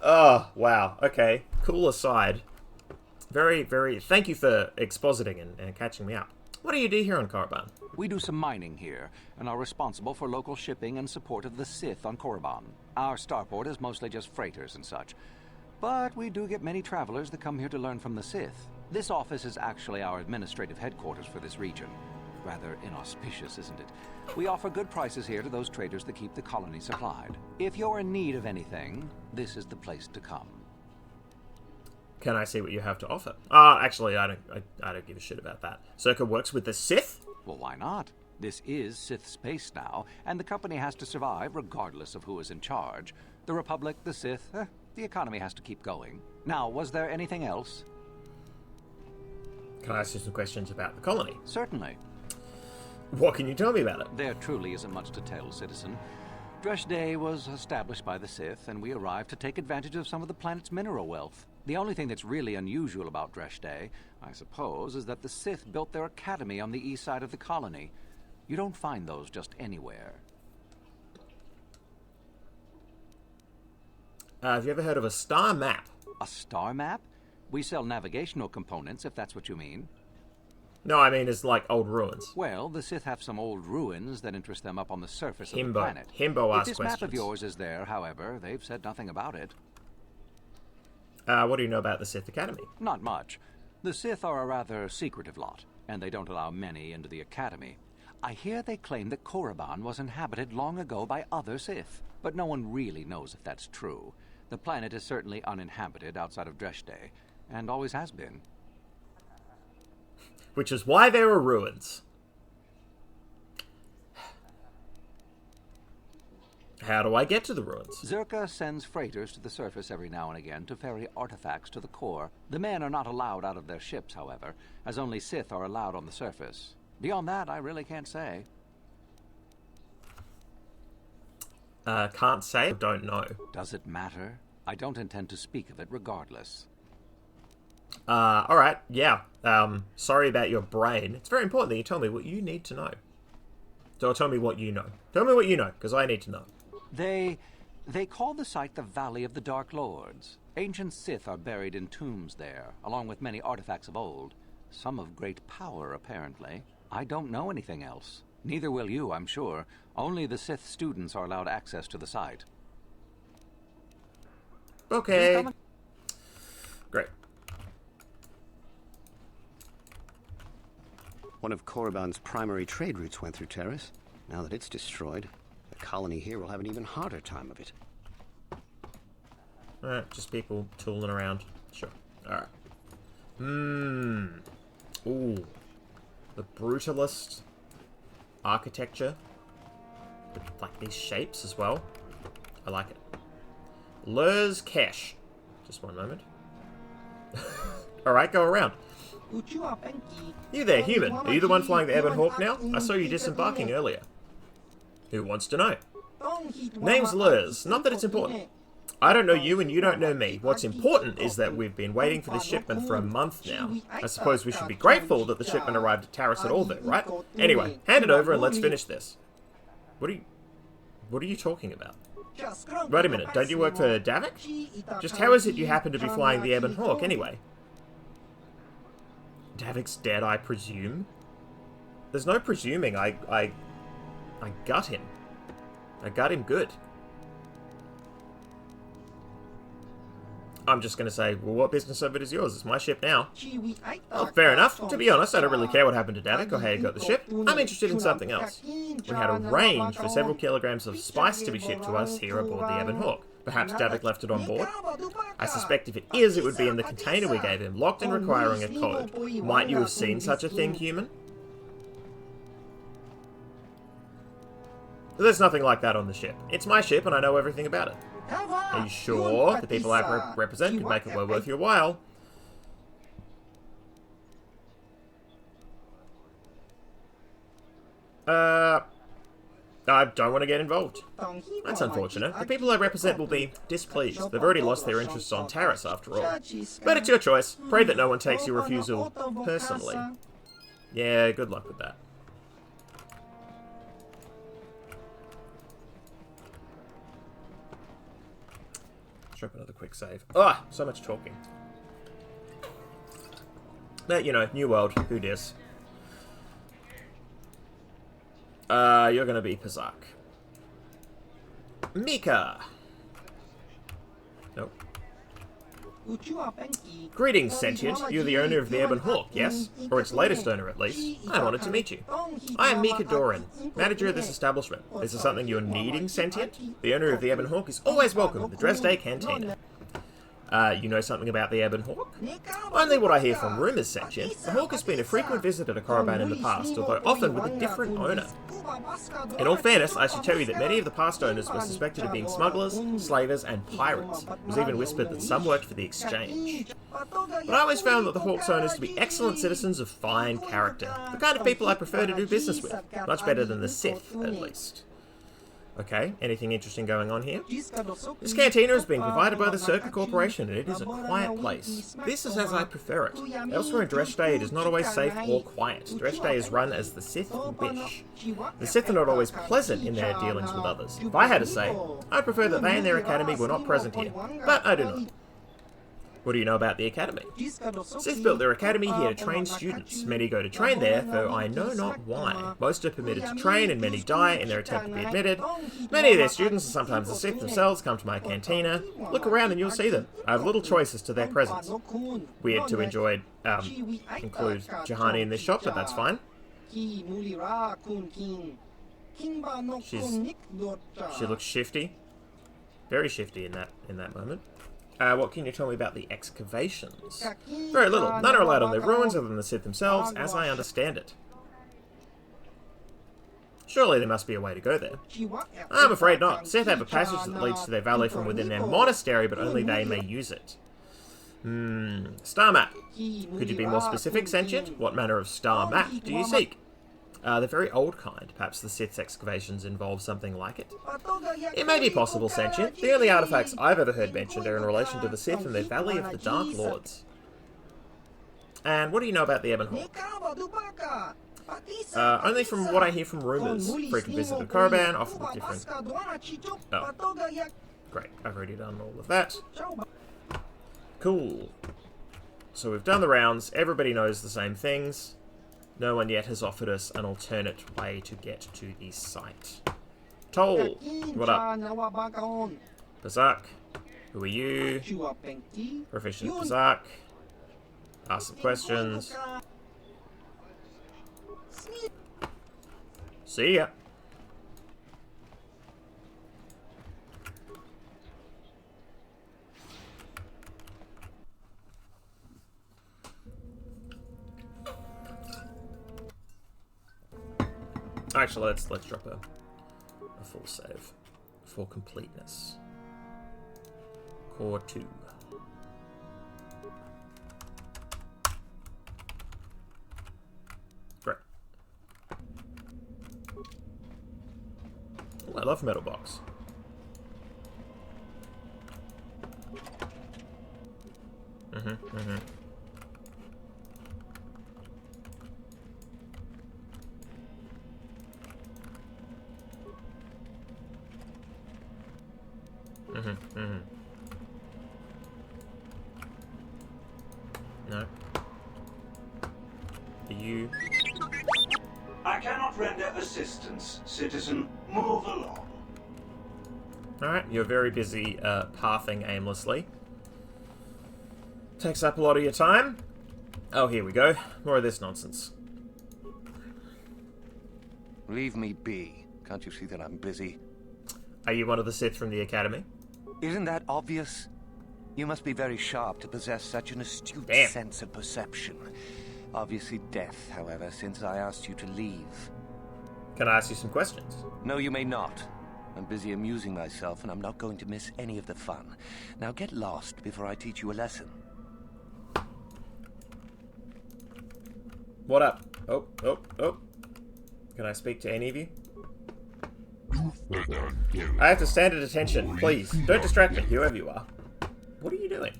Oh, wow. Okay. Cool aside. Very, very... Thank you for expositing and catching me up. What do you do here on Korriban? We do some mining here, and are responsible for local shipping and support of the Sith on Korriban. Our starport is mostly just freighters and such. But we do get many travelers that come here to learn from the Sith. This office is actually our administrative headquarters for this region. Rather inauspicious, isn't it? We offer good prices here to those traders that keep the colony supplied. If you're in need of anything, this is the place to come. Can I see what you have to offer? Actually, I don't give a shit about that. Zerka works with the Sith? Well, why not? This is Sith space now, and the company has to survive regardless of who is in charge. The Republic, the Sith, the economy has to keep going. Now, was there anything else? Can I ask you some questions about the colony? Certainly. What can you tell me about it? There truly isn't much to tell, citizen. Dresh Day was established by the Sith, and we arrived to take advantage of some of the planet's mineral wealth. The only thing that's really unusual about Dresh Day, I suppose, is that the Sith built their academy on the east side of the colony. You don't find those just anywhere. Have you ever heard of a star map? A star map? We sell navigational components, if that's what you mean. No, I mean it's like old ruins. Well, the Sith have some old ruins that interest them up on the surface of the Himbo. planet. Himbo If asks this questions. map of yours is there, however, they've said nothing about it. What do you know about the Sith Academy? Not much. The Sith are a rather secretive lot, and they don't allow many into the Academy. I hear they claim that Korriban was inhabited long ago by other Sith, but no one really knows if that's true. The planet is certainly uninhabited outside of Dresde, and always has been. Which is why there are ruins. How do I get to the ruins? Zerka sends freighters to the surface every now and again to ferry artifacts to the core. The men are not allowed out of their ships, however, as only Sith are allowed on the surface. Beyond that, I really can't say. Can't say, don't know. Does it matter? I don't intend to speak of it regardless. Alright, yeah. Sorry about your brain. It's very important that you tell me what you need to know. So tell me what you know. Tell me what you know, because I need to know. They call the site the Valley of the Dark Lords. Ancient Sith are buried in tombs there, along with many artifacts of old. Some of great power, apparently. I don't know anything else. Neither will you, I'm sure. Only the Sith students are allowed access to the site. Okay. Great. One of Korriban's primary trade routes went through Terrace. Now that it's destroyed, the colony here will have an even harder time of it. Alright, just people tooling around. Sure. Alright. Ooh. The brutalist architecture. With, like, these shapes as well. I like it. Lurs Kesh. Just one moment. Alright, go around. You there, human. Are you the one flying the Ebon Hawk now? I saw you disembarking earlier. Who wants to know? Name's Lurs. Not that it's important. I don't know you and you don't know me. What's important is that we've been waiting for this shipment for a month now. I suppose we should be grateful that the shipment arrived at Taris at all though, right? Anyway, hand it over and let's finish this. What are you talking about? Wait a minute, don't you work for Davik? Just how is it you happen to be flying the Ebon Hawk anyway? Davik's dead, I presume? There's no presuming. I gut him. I gut him good. I'm just going to say, well, what business of it is yours? It's my ship now. Oh, fair enough. To be honest, I don't really care what happened to Davik or how you got the ship. I'm interested in something else. We had arranged for several kilograms of spice to be shipped to us here aboard the Ebon Hawk. Perhaps Davik left it on board? I suspect if it is, it would be in the container we gave him, locked and requiring a code. Might you have seen such a thing, human? There's nothing like that on the ship. It's my ship and I know everything about it. Are you sure the people I represent could make it well worth your while? I don't want to get involved. That's unfortunate. The people I represent will be displeased. They've already lost their interests on Taris after all. But it's your choice. Pray that no one takes your refusal personally. Yeah, good luck with that. Drop another quick save. Ah, so much talking. But, you know, new world. Who dis? You're gonna be Pazak. Mika! Nope. Greetings, Sentient. You're the owner of the Ebon Hawk, yes? Or its latest owner, at least. I'm honored to meet you. I am Mika Doran, manager of this establishment. Is there something you're needing, Sentient? The owner of the Ebon Hawk is always welcome in the Dresde Cantina. You know something about the Ebon Hawk? Only what I hear from rumors, Sentient. The Hawk has been a frequent visitor to Korriban in the past, although often with a different owner. In all fairness, I should tell you that many of the past owners were suspected of being smugglers, slavers, and pirates. It was even whispered that some worked for the Exchange. But I always found that the Hawk's owners to be excellent citizens of fine character. The kind of people I prefer to do business with. Much better than the Sith, at least. Okay, anything interesting going on here? This cantina has been provided by the Circuit Corporation, and it is a quiet place. This is as I prefer it. Elsewhere in Dresde, it is not always safe or quiet. Dresde is run as the Sith wish. The Sith are not always pleasant in their dealings with others. If I had to say, I'd prefer that they and their academy were not present here, but I do not. What do you know about the academy? Sith built their academy here to train students. Many go to train there, though I know not why. Most are permitted to train, and many die in their attempt to be admitted. Many of their students, and sometimes the Sith themselves, come to my cantina. Look around and you'll see them. I have little choice as to their presence. Weird to include Juhani in this shop, but that's fine. She looks shifty. Very shifty in that moment. What can you tell me about the excavations? Very little. None are allowed on their ruins other than the Sith themselves, as I understand it. Surely there must be a way to go there. I'm afraid not. Sith have a passage that leads to their valley from within their monastery, but only they may use it. Star map. Could you be more specific, Sentient? What manner of star map do you seek? The very old kind. Perhaps the Sith's excavations involve something like it. It may be possible, Sentient. The only artifacts I've ever heard mentioned are in relation to the Sith and their Valley of the Dark Lords. And what do you know about the Ebon Hawk? Only from what I hear from rumors. Frequent visit to Korriban, often with different... Oh. Great, I've already done all of that. Cool. So we've done the rounds, everybody knows the same things. No one yet has offered us an alternate way to get to the site. Toll, what up? Bazak, who are you? Proficient Bazak. Ask some questions. See ya. Actually, let's drop a full save for completeness. Core 2. Great. Oh, I love metal box. No. Are you... I cannot render assistance, citizen. Move along. Alright, you're very busy pathing aimlessly. Takes up a lot of your time. Oh, here we go. More of this nonsense. Leave me be. Can't you see that I'm busy? Are you one of the Sith from the Academy? Isn't that obvious? You must be very sharp to possess such an astute sense of perception. Obviously death, however, since I asked you to leave. Can I ask you some questions? No, you may not. I'm busy amusing myself, and I'm not going to miss any of the fun. Now get lost before I teach you a lesson. What up? Oh. Can I speak to any of you? I have to stand at attention. Please, don't distract me, whoever you are. What are you doing?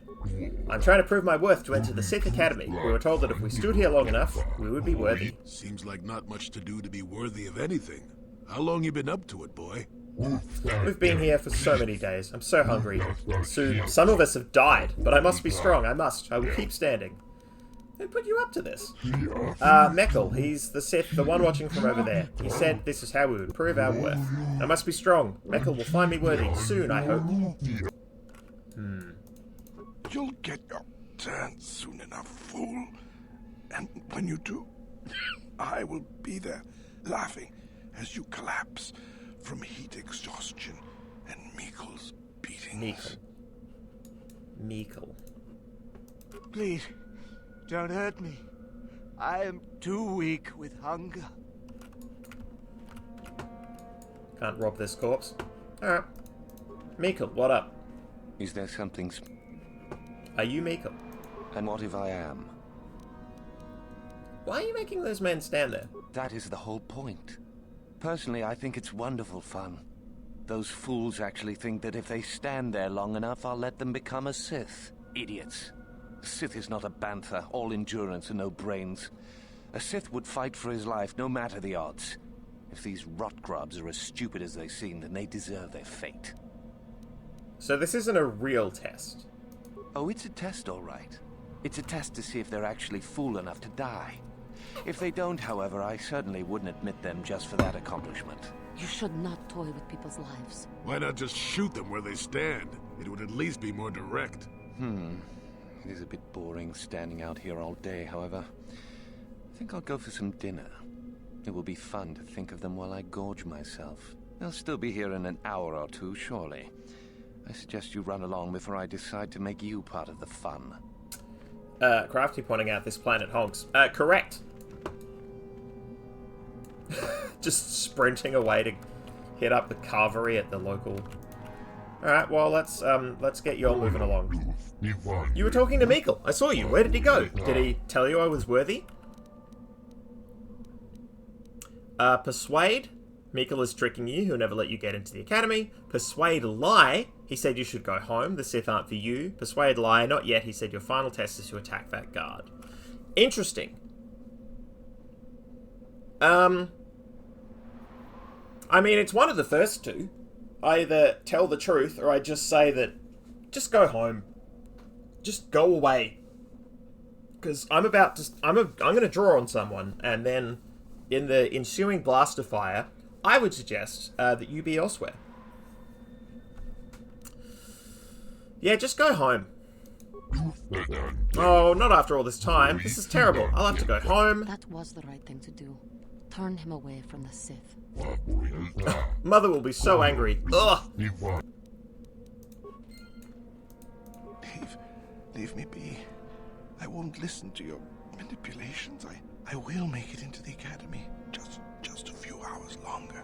I'm trying to prove my worth to enter the Sith Academy. We were told that if we stood here long enough, we would be worthy. Seems like not much to do to be worthy of anything. How long you been up to it, boy? We've been here for so many days. I'm so hungry. Soon, some of us have died, but I must be strong. I will keep standing. Who put you up to this? Meckel. He's the Sith, the one watching from over there. He said this is how we would prove our worth. I must be strong. Meckel will find me worthy. Soon, I hope. You'll get your turn soon enough, fool. And when you do, I will be there, laughing as you collapse from heat exhaustion and Mikkel's beatings. Mikkel. Please, don't hurt me. I am too weak with hunger. Can't rob this corpse. Alright. Mikkel, what up? Is there something... Are you Mikkel? And what if I am? Why are you making those men stand there? That is the whole point. Personally, I think it's wonderful fun. those fools actually think that if they stand there long enough, I'll let them become a Sith. Idiots. The Sith is not a bantha, all endurance and no brains. A Sith would fight for his life, no matter the odds. If these rot grubs are as stupid as they seem, then they deserve their fate. So this isn't a real test? Oh, it's a test, all right. It's a test to see if they're actually fool enough to die. If they don't, however, I certainly wouldn't admit them just for that accomplishment. You should not toy with people's lives. Why not just shoot them where they stand? It would at least be more direct. It is a bit boring standing out here all day, however. I think I'll go for some dinner. It will be fun to think of them while I gorge myself. They'll still be here in an hour or two, surely. I suggest you run along before I decide to make you part of the fun. Crafty pointing out this planet honks. Correct. Just sprinting away to hit up the cavalry at the local... Alright, well, let's get you all moving along. You were talking to Meekle. I saw you. Where did he go? Did he tell you I was worthy? Persuade. Meekle is tricking you. He'll never let you get into the academy. Persuade lie. He said you should go home. The Sith aren't for you. Persuade lie. Not yet. He said your final test is to attack that guard. Interesting. I mean, it's one of the first two. I either tell the truth or I just say that just go home. Just go away. Because I'm going to draw on someone, and then in the ensuing blaster fire, I would suggest that you be elsewhere. Yeah, just go home. Oh, not after all this time. This is terrible. I'll have to go home. That was the right thing to do. Turn him away from the Sith. Mother will be so angry. Ugh. Leave me be. I won't listen to your manipulations. I will make it into the academy. Just a few hours longer.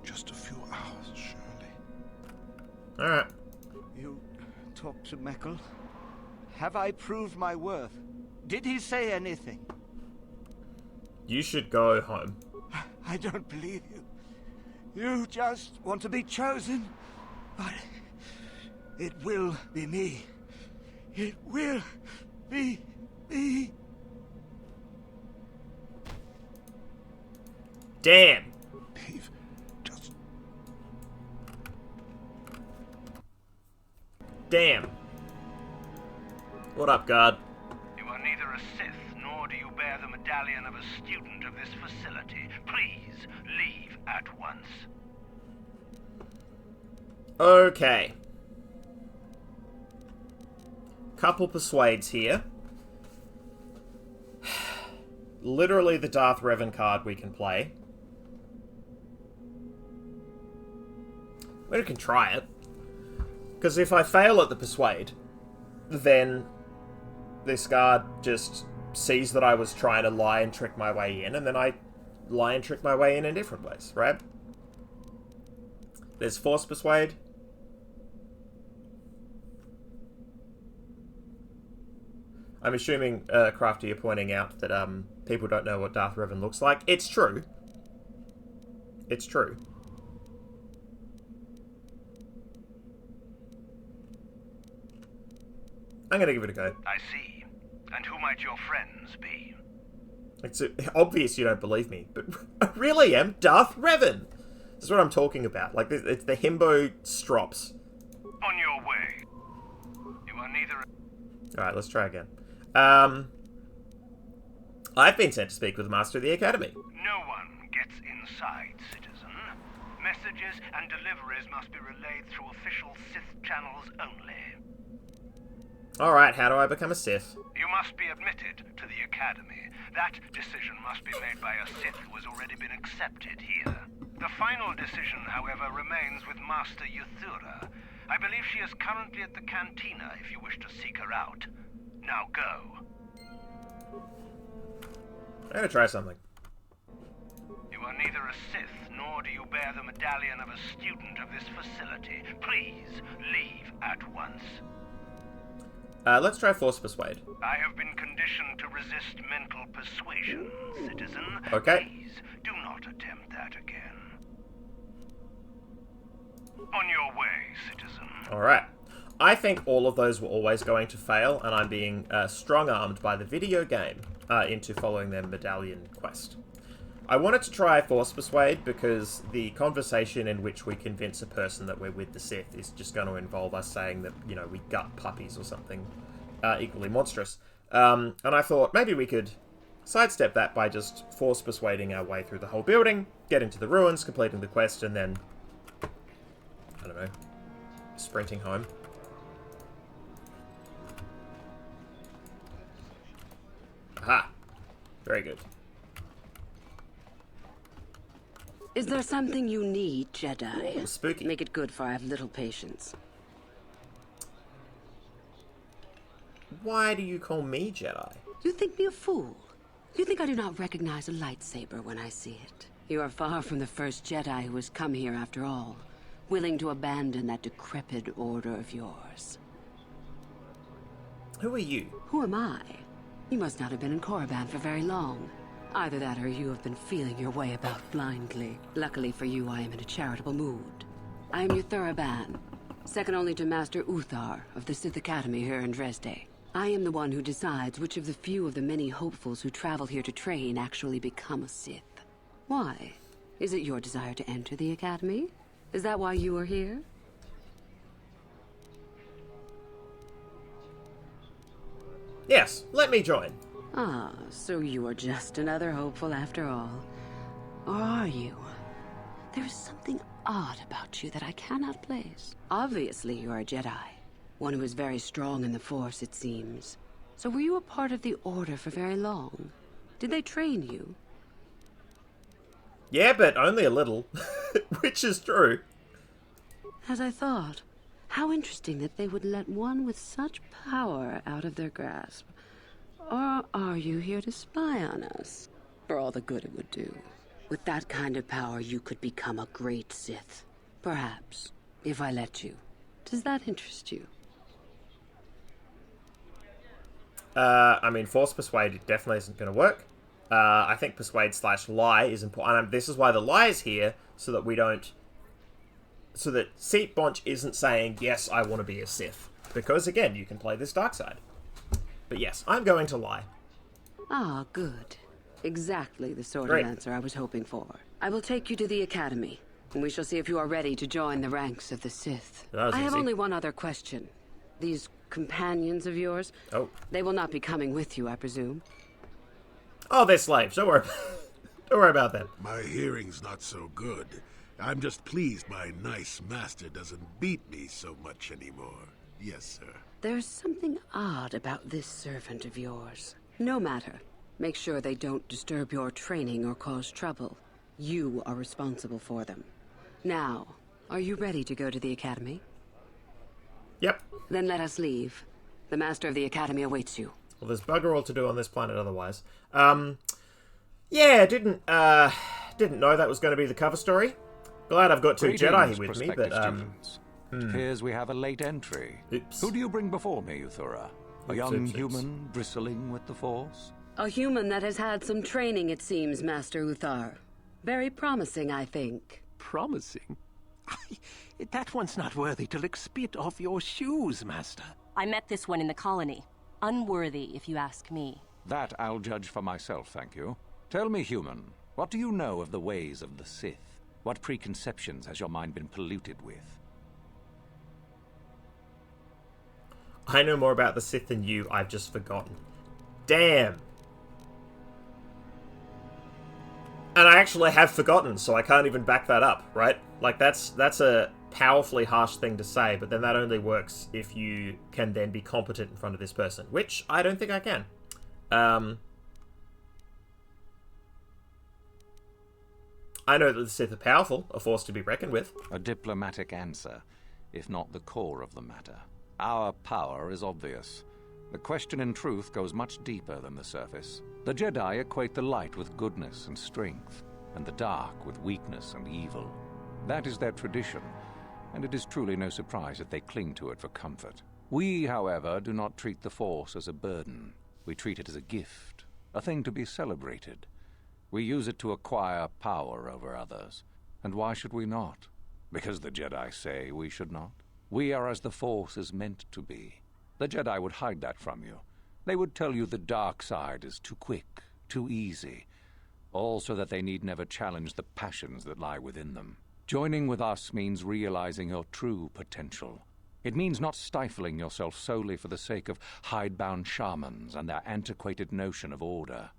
Just a few hours, surely. Alright. You talked to Meckle? Have I proved my worth? Did he say anything? You should go home. I don't believe you. You just want to be chosen. But it will be me. It will be me. Damn. Dave, just... Damn. What up, guard? You are neither a Sith, nor do you bear the medallion of a student of this facility. Please, leave at once. Okay. Couple persuades here. Literally the Darth Revan card we can play. We can try it. Because if I fail at the persuade, then this guard just sees that I was trying to lie and trick my way in, and then I lie and trick my way in different ways, right? There's Force Persuade. I'm assuming, Crafty, you're pointing out that people don't know what Darth Revan looks like. It's true. It's true. I'm gonna give it a go. I see. And who might your friends be? It's obvious you don't believe me, but I really am Darth Revan. This is what I'm talking about. Like, it's the himbo Strops. On your way. You are neither... Alright, let's try again. I've been sent to speak with the Master of the Academy. No one gets inside, citizen. Messages and deliveries must be relayed through official Sith channels only. Alright, how do I become a Sith? You must be admitted to the Academy. That decision must be made by a Sith who has already been accepted here. The final decision, however, remains with Master Yuthura. I believe she is currently at the cantina if you wish to seek her out. Now go. I'm gonna try something. You are neither a Sith, nor do you bear the medallion of a student of this facility. Please, leave at once. Let's try Force Persuade. I have been conditioned to resist mental persuasion, citizen. Okay. Please, do not attempt that again. On your way, citizen. Alright. I think all of those were always going to fail, and I'm being strong-armed by the video game into following their medallion quest. I wanted to try Force Persuade because the conversation in which we convince a person that we're with the Sith is just going to involve us saying that, you know, we gut puppies or something equally monstrous. And I thought maybe we could sidestep that by just Force Persuading our way through the whole building, get into the ruins, completing the quest, and then, I don't know, sprinting home. Aha! Very good. Is there something you need, Jedi? Ooh, spooky. Make it good, for I have little patience. Why do you call me Jedi? You think me a fool? You think I do not recognize a lightsaber when I see it? You are far from the first Jedi who has come here after all, willing to abandon that decrepit order of yours. Who are you? Who am I? You must not have been in Korriban for very long. Either that or you have been feeling your way about blindly. Luckily for you, I am in a charitable mood. I am your Korriban, second only to Master Uthar of the Sith Academy here in Dresde. I am the one who decides which of the few of the many hopefuls who travel here to train actually become a Sith. Why? Is it your desire to enter the Academy? Is that why you are here? Yes, let me join. Ah, so you are just another hopeful after all. Or are you? There is something odd about you that I cannot place. Obviously, you are a Jedi. One who is very strong in the Force, it seems. So were you a part of the Order for very long? Did they train you? Yeah, but only a little. Which is true. As I thought. How interesting that they would let one with such power out of their grasp. Or are you here to spy on us? For all the good it would do. With that kind of power, you could become a great Sith. Perhaps, if I let you. Does that interest you? I mean, Force Persuade definitely isn't going to work. I think Persuade/lie is important. And this is why the lie is here, so that we don't... So that Seat Bonch isn't saying, yes, I want to be a Sith. Because, again, you can play this dark side. But yes, I'm going to lie. Ah, good. Exactly the sort Great. of answer I was hoping for. I will take you to the Academy, and we shall see if you are ready to join the ranks of the Sith. That was I have easy. only one other question. These companions of yours? Oh. They will not be coming with you, I presume. Oh, they're slaves. Don't worry. Don't worry about that. My hearing's not so good. I'm just pleased my nice master doesn't beat me so much anymore. Yes, sir. There's something odd about this servant of yours. No matter. Make sure they don't disturb your training or cause trouble. You are responsible for them. Now, are you ready to go to the Academy? Yep. Then let us leave. The Master of the Academy awaits you. Well, there's bugger all to do on this planet otherwise. Yeah, didn't know that was going to be the cover story. Glad I've got two Jedi here with me, but, students. It appears we have a late entry. Oops. Who do you bring before me, Uthura? A young human bristling with the Force? A human that has had some training, it seems, Master Uthar. Very promising, I think. Promising? That one's not worthy to lick spit off your shoes, Master. I met this one in the colony. Unworthy, if you ask me. That I'll judge for myself, thank you. Tell me, human, what do you know of the ways of the Sith? What preconceptions has your mind been polluted with? I know more about the Sith than you. I've just forgotten. Damn. And I actually have forgotten, so I can't even back that up, right? Like, that's a powerfully harsh thing to say, but then that only works if you can then be competent in front of this person, which I don't think I can. I know that the Sith are powerful, a force to be reckoned with. A diplomatic answer, if not the core of the matter. Our power is obvious. The question in truth goes much deeper than the surface. The Jedi equate the light with goodness and strength, and the dark with weakness and evil. That is their tradition, and it is truly no surprise that they cling to it for comfort. We, however, do not treat the Force as a burden. We treat it as a gift, a thing to be celebrated. We use it to acquire power over others. And why should we not? Because the Jedi say we should not. We are as the Force is meant to be. The Jedi would hide that from you. They would tell you the dark side is too quick, too easy, all so that they need never challenge the passions that lie within them. Joining with us means realizing your true potential. It means not stifling yourself solely for the sake of hidebound shamans and their antiquated notion of order.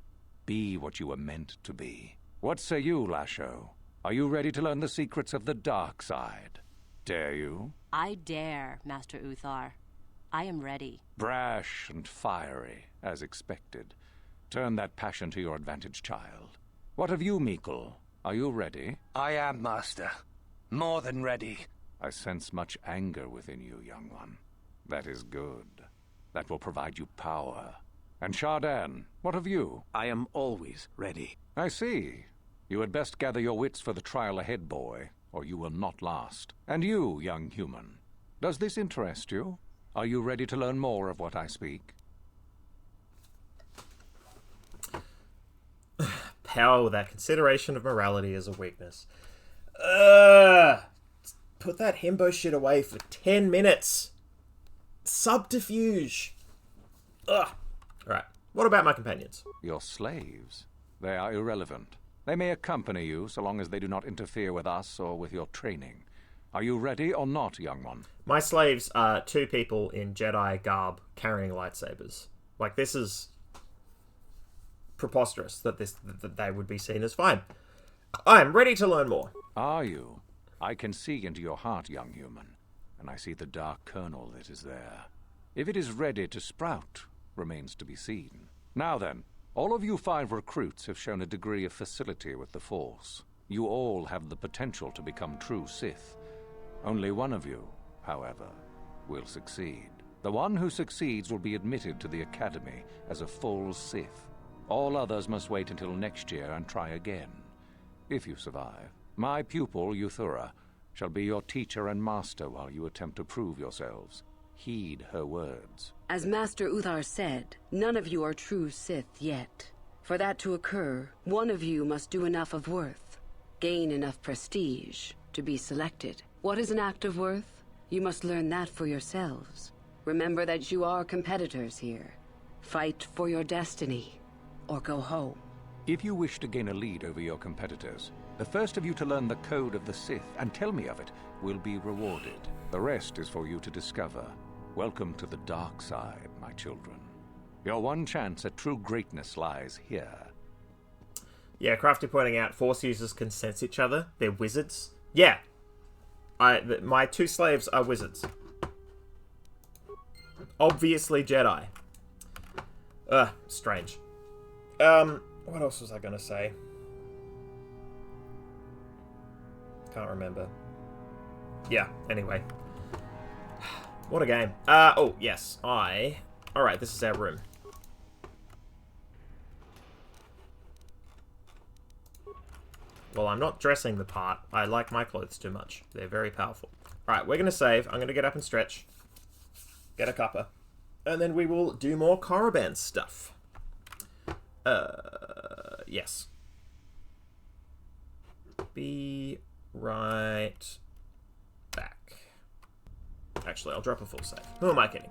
Be what you were meant to be. What say you, Lasho? Are you ready to learn the secrets of the dark side? Dare you? I dare, Master Uthar. I am ready. Brash and fiery, as expected. Turn that passion to your advantage, child. What of you, Meekle? Are you ready? I am, Master. More than ready. I sense much anger within you, young one. That is good. That will provide you power. And Shardan, what of you? I am always ready. I see. You had best gather your wits for the trial ahead, boy, or you will not last. And you, young human, does this interest you? Are you ready to learn more of what I speak? Power without consideration of morality is a weakness. Put that himbo shit away for 10 minutes. Subterfuge. Ugh. Alright, what about my companions? Your slaves. They are irrelevant. They may accompany you so long as they do not interfere with us or with your training. Are you ready or not, young one? My slaves are 2 people in Jedi garb carrying lightsabers. Like, this is preposterous that they would be seen as fine. I'm ready to learn more. Are you? I can see into your heart, young human, and I see the dark kernel that is there. If it is ready to sprout, remains to be seen. Now then, all of you 5 recruits have shown a degree of facility with the Force. You all have the potential to become true Sith. Only one of you, however, will succeed. The one who succeeds will be admitted to the Academy as a full Sith. All others must wait until next year and try again. If you survive, my pupil, Euthura, shall be your teacher and master while you attempt to prove yourselves. Heed her words. As Master Uthar said, none of you are true Sith yet. For that to occur, one of you must do enough of worth, gain enough prestige, to be selected. What is an act of worth? You must learn that for yourselves. Remember that you are competitors here. Fight for your destiny, or go home. If you wish to gain a lead over your competitors, the first of you to learn the code of the Sith and tell me of it will be rewarded. The rest is for you to discover. Welcome to the dark side, my children. Your one chance at true greatness lies here. Yeah, Crafty pointing out Force users can sense each other. They're wizards. Yeah. My 2 slaves are wizards. Obviously Jedi. Strange. What else was I gonna say? Can't remember. Yeah, anyway. What a game. Oh, yes. Alright, this is our room. Well, I'm not dressing the part. I like my clothes too much. They're very powerful. Alright, we're gonna save. I'm gonna get up and stretch. Get a cuppa. And then we will do more Korriban stuff. Yes. Be right back. Actually, I'll drop a full save. Who am I kidding?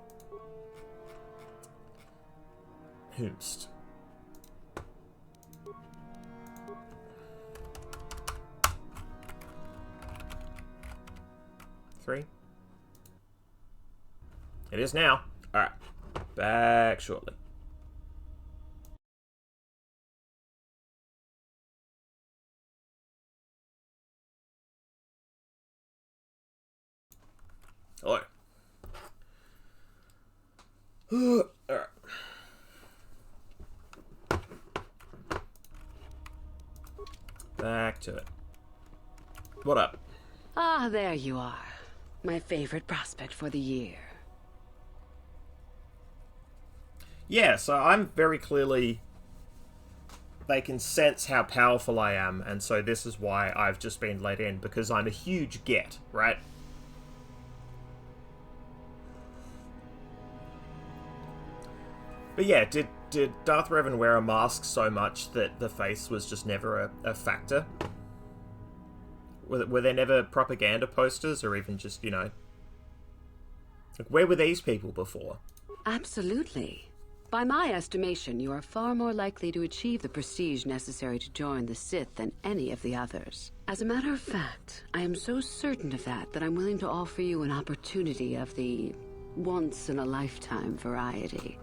Whomst. Three. It is now. Alright. Back shortly. Hello. Alright. Back to it. What up? Ah, there you are. My favorite prospect for the year. Yeah, so I'm very clearly... They can sense how powerful I am, and so this is why I've just been let in, because I'm a huge get, right? But yeah, did Darth Revan wear a mask so much that the face was just never a factor? Were there never propaganda posters or even just, like, where were these people before? Absolutely. By my estimation, you are far more likely to achieve the prestige necessary to join the Sith than any of the others. As a matter of fact, I am so certain of that I'm willing to offer you an opportunity of the once-in-a-lifetime variety.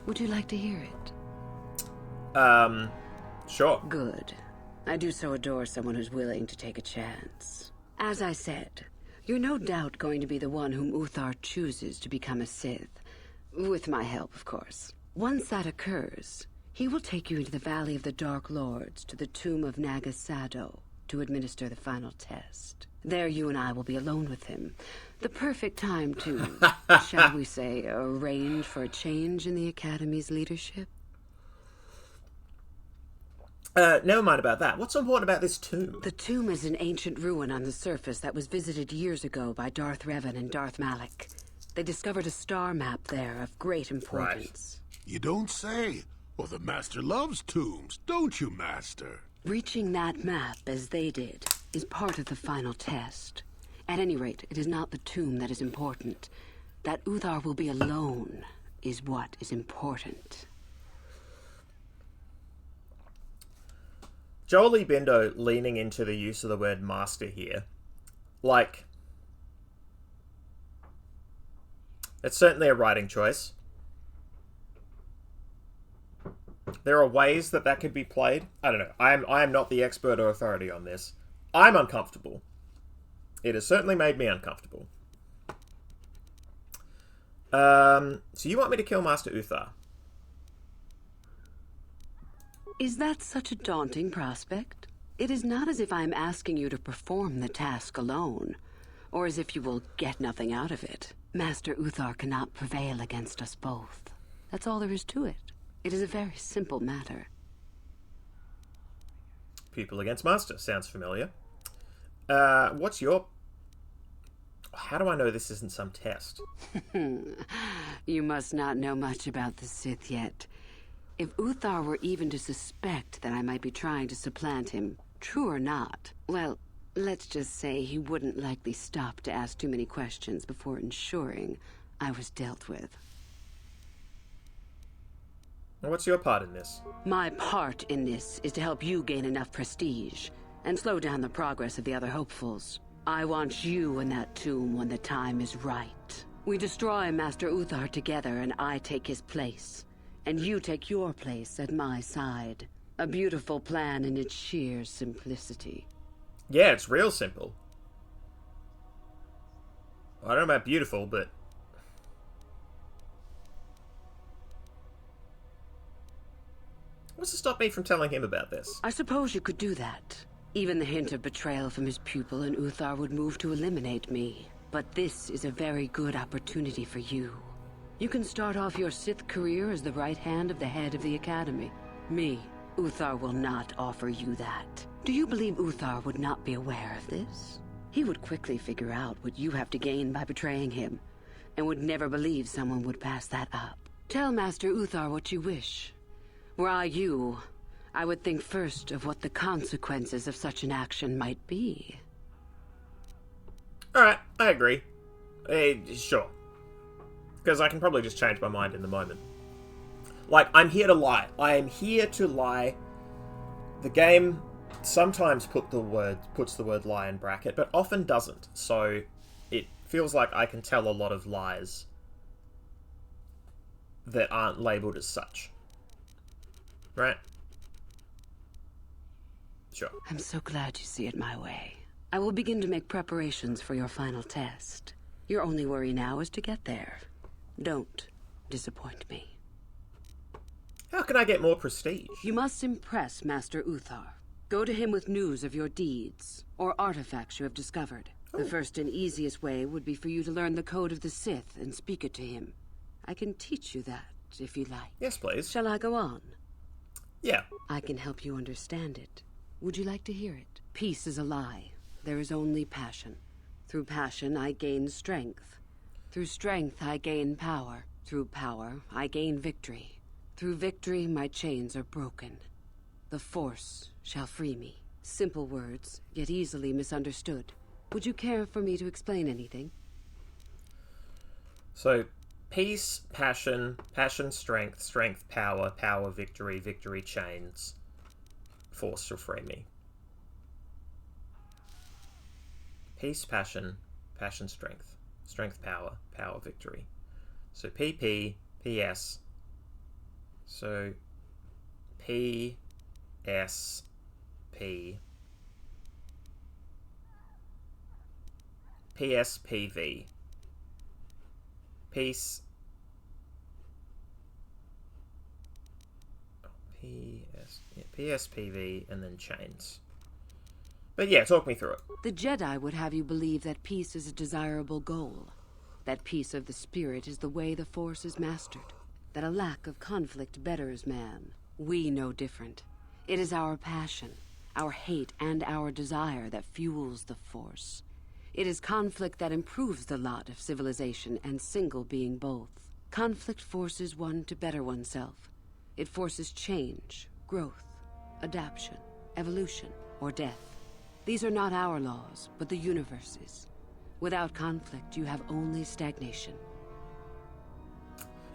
Would you like to hear it? Sure. Good. I do so adore someone who's willing to take a chance. As I said, you're no doubt going to be the one whom Uthar chooses to become a Sith. With my help, of course. Once that occurs, he will take you into the Valley of the Dark Lords to the tomb of Nagasado to administer the final test. There you and I will be alone with him. The perfect time to, shall we say, arrange for a change in the Academy's leadership. Never mind about that. What's important about this tomb? The tomb is an ancient ruin on the surface that was visited years ago by Darth Revan and Darth Malak. They discovered a star map there of great importance. Right. You don't say. Well, the Master loves tombs, don't you, Master? Reaching that map, as they did, is part of the final test. At any rate, it is not the tomb that is important. That Uthar will be alone is what is important. Jolie Bindo leaning into the use of the word master here. Like, it's certainly a writing choice. There are ways that could be played. I don't know. I am not the expert or authority on this. I'm uncomfortable. It has certainly made me uncomfortable. So you want me to kill Master Uthar? Is that such a daunting prospect? It is not as if I am asking you to perform the task alone, or as if you will get nothing out of it. Master Uthar cannot prevail against us both. That's all there is to it. It is a very simple matter. Pupil against master. Sounds familiar. What's your... How do I know this isn't some test? You must not know much about the Sith yet. If Uthar were even to suspect that I might be trying to supplant him, true or not, well, let's just say he wouldn't likely stop to ask too many questions before ensuring I was dealt with. What's your part in this? My part in this is to help you gain enough prestige and slow down the progress of the other hopefuls. I want you in that tomb when the time is right. We destroy Master Uthar together and I take his place. And you take your place at my side. A beautiful plan in its sheer simplicity. Yeah, it's real simple. I don't know about beautiful, but... What's to stop me from telling him about this? I suppose you could do that. Even the hint of betrayal from his pupil and Uthar would move to eliminate me. But this is a very good opportunity for you. You can start off your Sith career as the right hand of the head of the Academy. Me, Uthar will not offer you that. Do you believe Uthar would not be aware of this? He would quickly figure out what you have to gain by betraying him, and would never believe someone would pass that up. Tell Master Uthar what you wish. Were I you, I would think first of what the consequences of such an action might be. Alright, I agree. Sure. Because I can probably just change my mind in the moment. Like, I'm here to lie. I am here to lie. The game sometimes puts the word lie in bracket, but often doesn't. So it feels like I can tell a lot of lies that aren't labelled as such. Right? Sure. I'm so glad you see it my way. I will begin to make preparations for your final test. Your only worry now is to get there. Don't disappoint me. How can I get more prestige? You must impress Master Uthar. Go to him with news of your deeds, or artifacts you have discovered. The first and easiest way would be for you to learn the code of the Sith and speak it to him. I can teach you that, if you like. Yes, please. Shall I go on? Yeah. I can help you understand it. Would you like to hear it? Peace is a lie. There is only passion. Through passion, I gain strength. Through strength, I gain power. Through power, I gain victory. Through victory, my chains are broken. The Force shall free me. Simple words, yet easily misunderstood. Would you care for me to explain anything? So, peace, passion, passion, strength, strength, power, power, victory, victory, chains, force to free me. Peace, passion, passion, strength, strength, power, power, victory. So PP, PS. So P, S, P, PS, PV. Peace. PS, PV, and then chains. But yeah, talk me through it. The Jedi would have you believe that peace is a desirable goal. That peace of the spirit is the way the Force is mastered. That a lack of conflict betters man. We know different. It is our passion, our hate, and our desire that fuels the Force. It is conflict that improves the lot of civilization and single being both. Conflict forces one to better oneself. It forces change, growth, adaptation, evolution, or death. These are not our laws, but the universe's. Without conflict, you have only stagnation.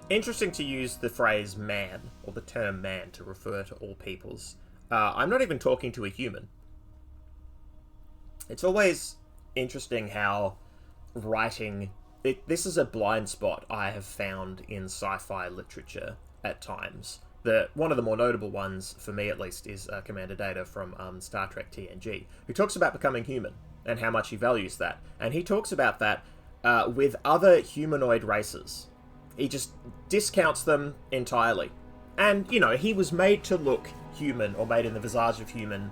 Interesting to use the phrase man, or the term man, to refer to all peoples. I'm not even talking to a human. It's always interesting how writing... this is a blind spot I have found in sci-fi literature at times. One of the more notable ones, for me at least, is Commander Data from Star Trek TNG, who talks about becoming human and how much he values that. And he talks about that with other humanoid races. He just discounts them entirely. And, you know, he was made to look human, or made in the visage of human,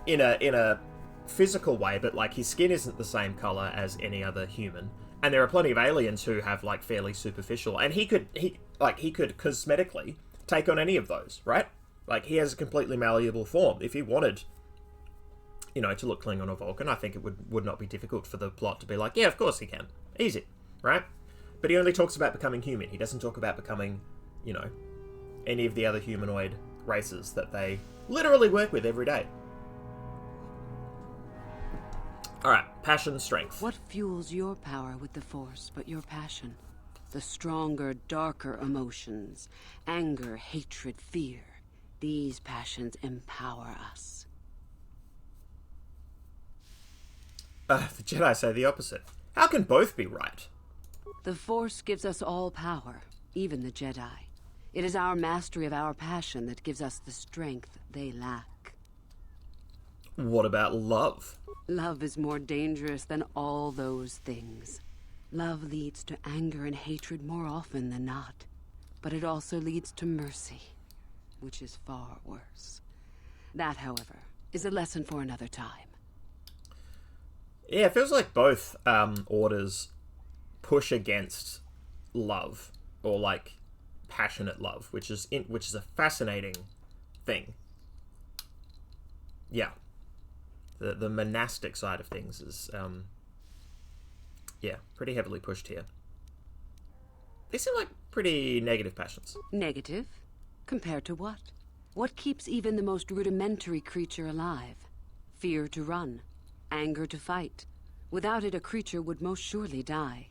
in a physical way, but, like, his skin isn't the same color as any other human. And there are plenty of aliens who have, like, fairly superficial... And he could cosmetically take on any of those, right? Like, he has a completely malleable form. If he wanted, you know, to look Klingon or Vulcan, I think it would not be difficult for the plot to be like, yeah, of course he can. Easy, right? But he only talks about becoming human. He doesn't talk about becoming, you know, any of the other humanoid races that they literally work with every day. Alright, passion, strength. What fuels your power with the Force but your passion? The stronger, darker emotions. Anger, hatred, fear. These passions empower us. The Jedi say the opposite. How can both be right? The Force gives us all power, even the Jedi. It is our mastery of our passion that gives us the strength they lack. What about love? Love is more dangerous than all those things. Love leads to anger and hatred more often than not. But it also leads to mercy, which is far worse. That, however, is a lesson for another time. Yeah, it feels like both orders push against love, or like passionate love, which is a fascinating thing. Yeah, the monastic side of things is yeah, pretty heavily pushed here. They seem like pretty negative passions. Negative? Compared to what? What keeps even the most rudimentary creature alive? Fear to run, anger to fight. Without it, a creature would most surely die.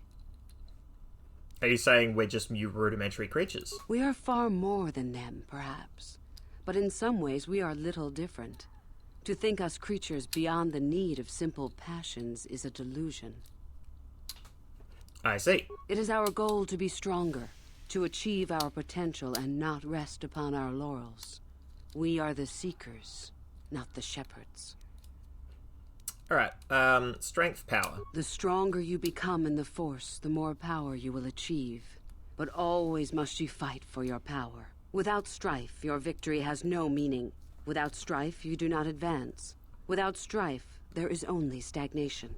Are you saying we're just rudimentary creatures? We are far more than them, perhaps. But in some ways, we are little different. To think us creatures beyond the need of simple passions is a delusion. I see. It is our goal to be stronger, to achieve our potential and not rest upon our laurels. We are the seekers, not the shepherds. Alright, strength, power. The stronger you become in the Force, the more power you will achieve. But always must you fight for your power. Without strife, your victory has no meaning. Without strife, you do not advance. Without strife, there is only stagnation.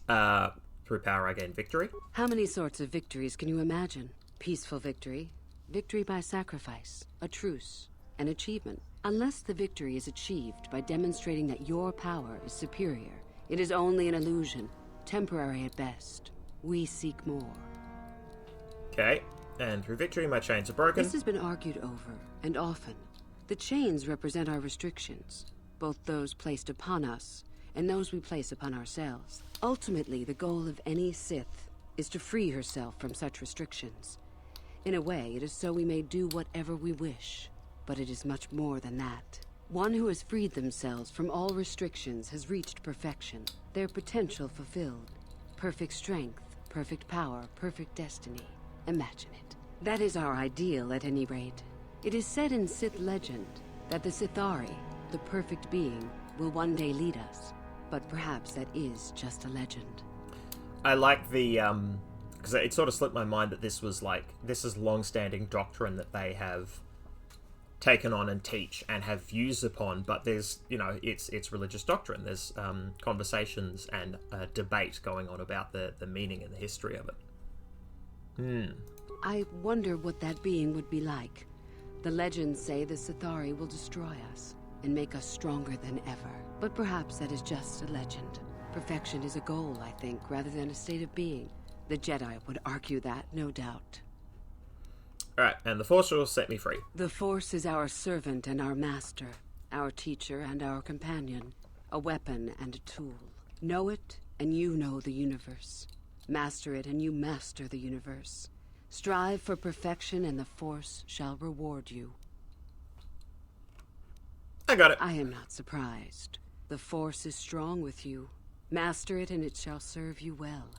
Through power I gain victory? How many sorts of victories can you imagine? Peaceful victory, victory by sacrifice, a truce, an achievement. Unless the victory is achieved by demonstrating that your power is superior, it is only an illusion, temporary at best. We seek more. Okay, and through victory my chains are broken. This has been argued over, and often. The chains represent our restrictions, both those placed upon us and those we place upon ourselves. Ultimately, the goal of any Sith is to free herself from such restrictions. In a way, it is so we may do whatever we wish, but it is much more than that. One who has freed themselves from all restrictions has reached perfection, their potential fulfilled. Perfect strength, perfect power, perfect destiny. Imagine it. That is our ideal, at any rate. It is said in Sith legend that the Sithari, the perfect being, will one day lead us. But perhaps that is just a legend. I like the, because it sort of slipped my mind that this is long-standing doctrine that they have taken on and teach and have views upon, but there's, it's religious doctrine. There's conversations and debate going on about the meaning and the history of it. I wonder what that being would be like. The legends say the Sithari will destroy us and make us stronger than ever. But perhaps that is just a legend. Perfection is a goal, I think, rather than a state of being. The Jedi would argue that, no doubt. Alright, and the Force will set me free. The Force is our servant and our master, our teacher and our companion, a weapon and a tool. Know it, and you know the universe. Master it, and you master the universe. Strive for perfection, and the Force shall reward you. I got it. I am not surprised. The Force is strong with you. Master it, and it shall serve you well.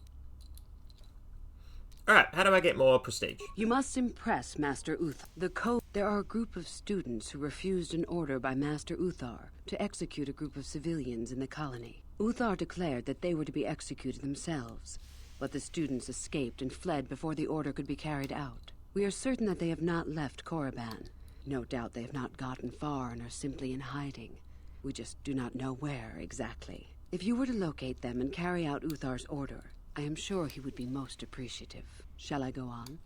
Alright, how do I get more prestige? You must impress Master Uthar. There are a group of students who refused an order by Master Uthar to execute a group of civilians in the colony. Uthar declared that they were to be executed themselves, but the students escaped and fled before the order could be carried out. We are certain that they have not left Korriban. No doubt they have not gotten far and are simply in hiding. We just do not know where exactly. If you were to locate them and carry out Uthar's order, I am sure he would be most appreciative. Shall I go on?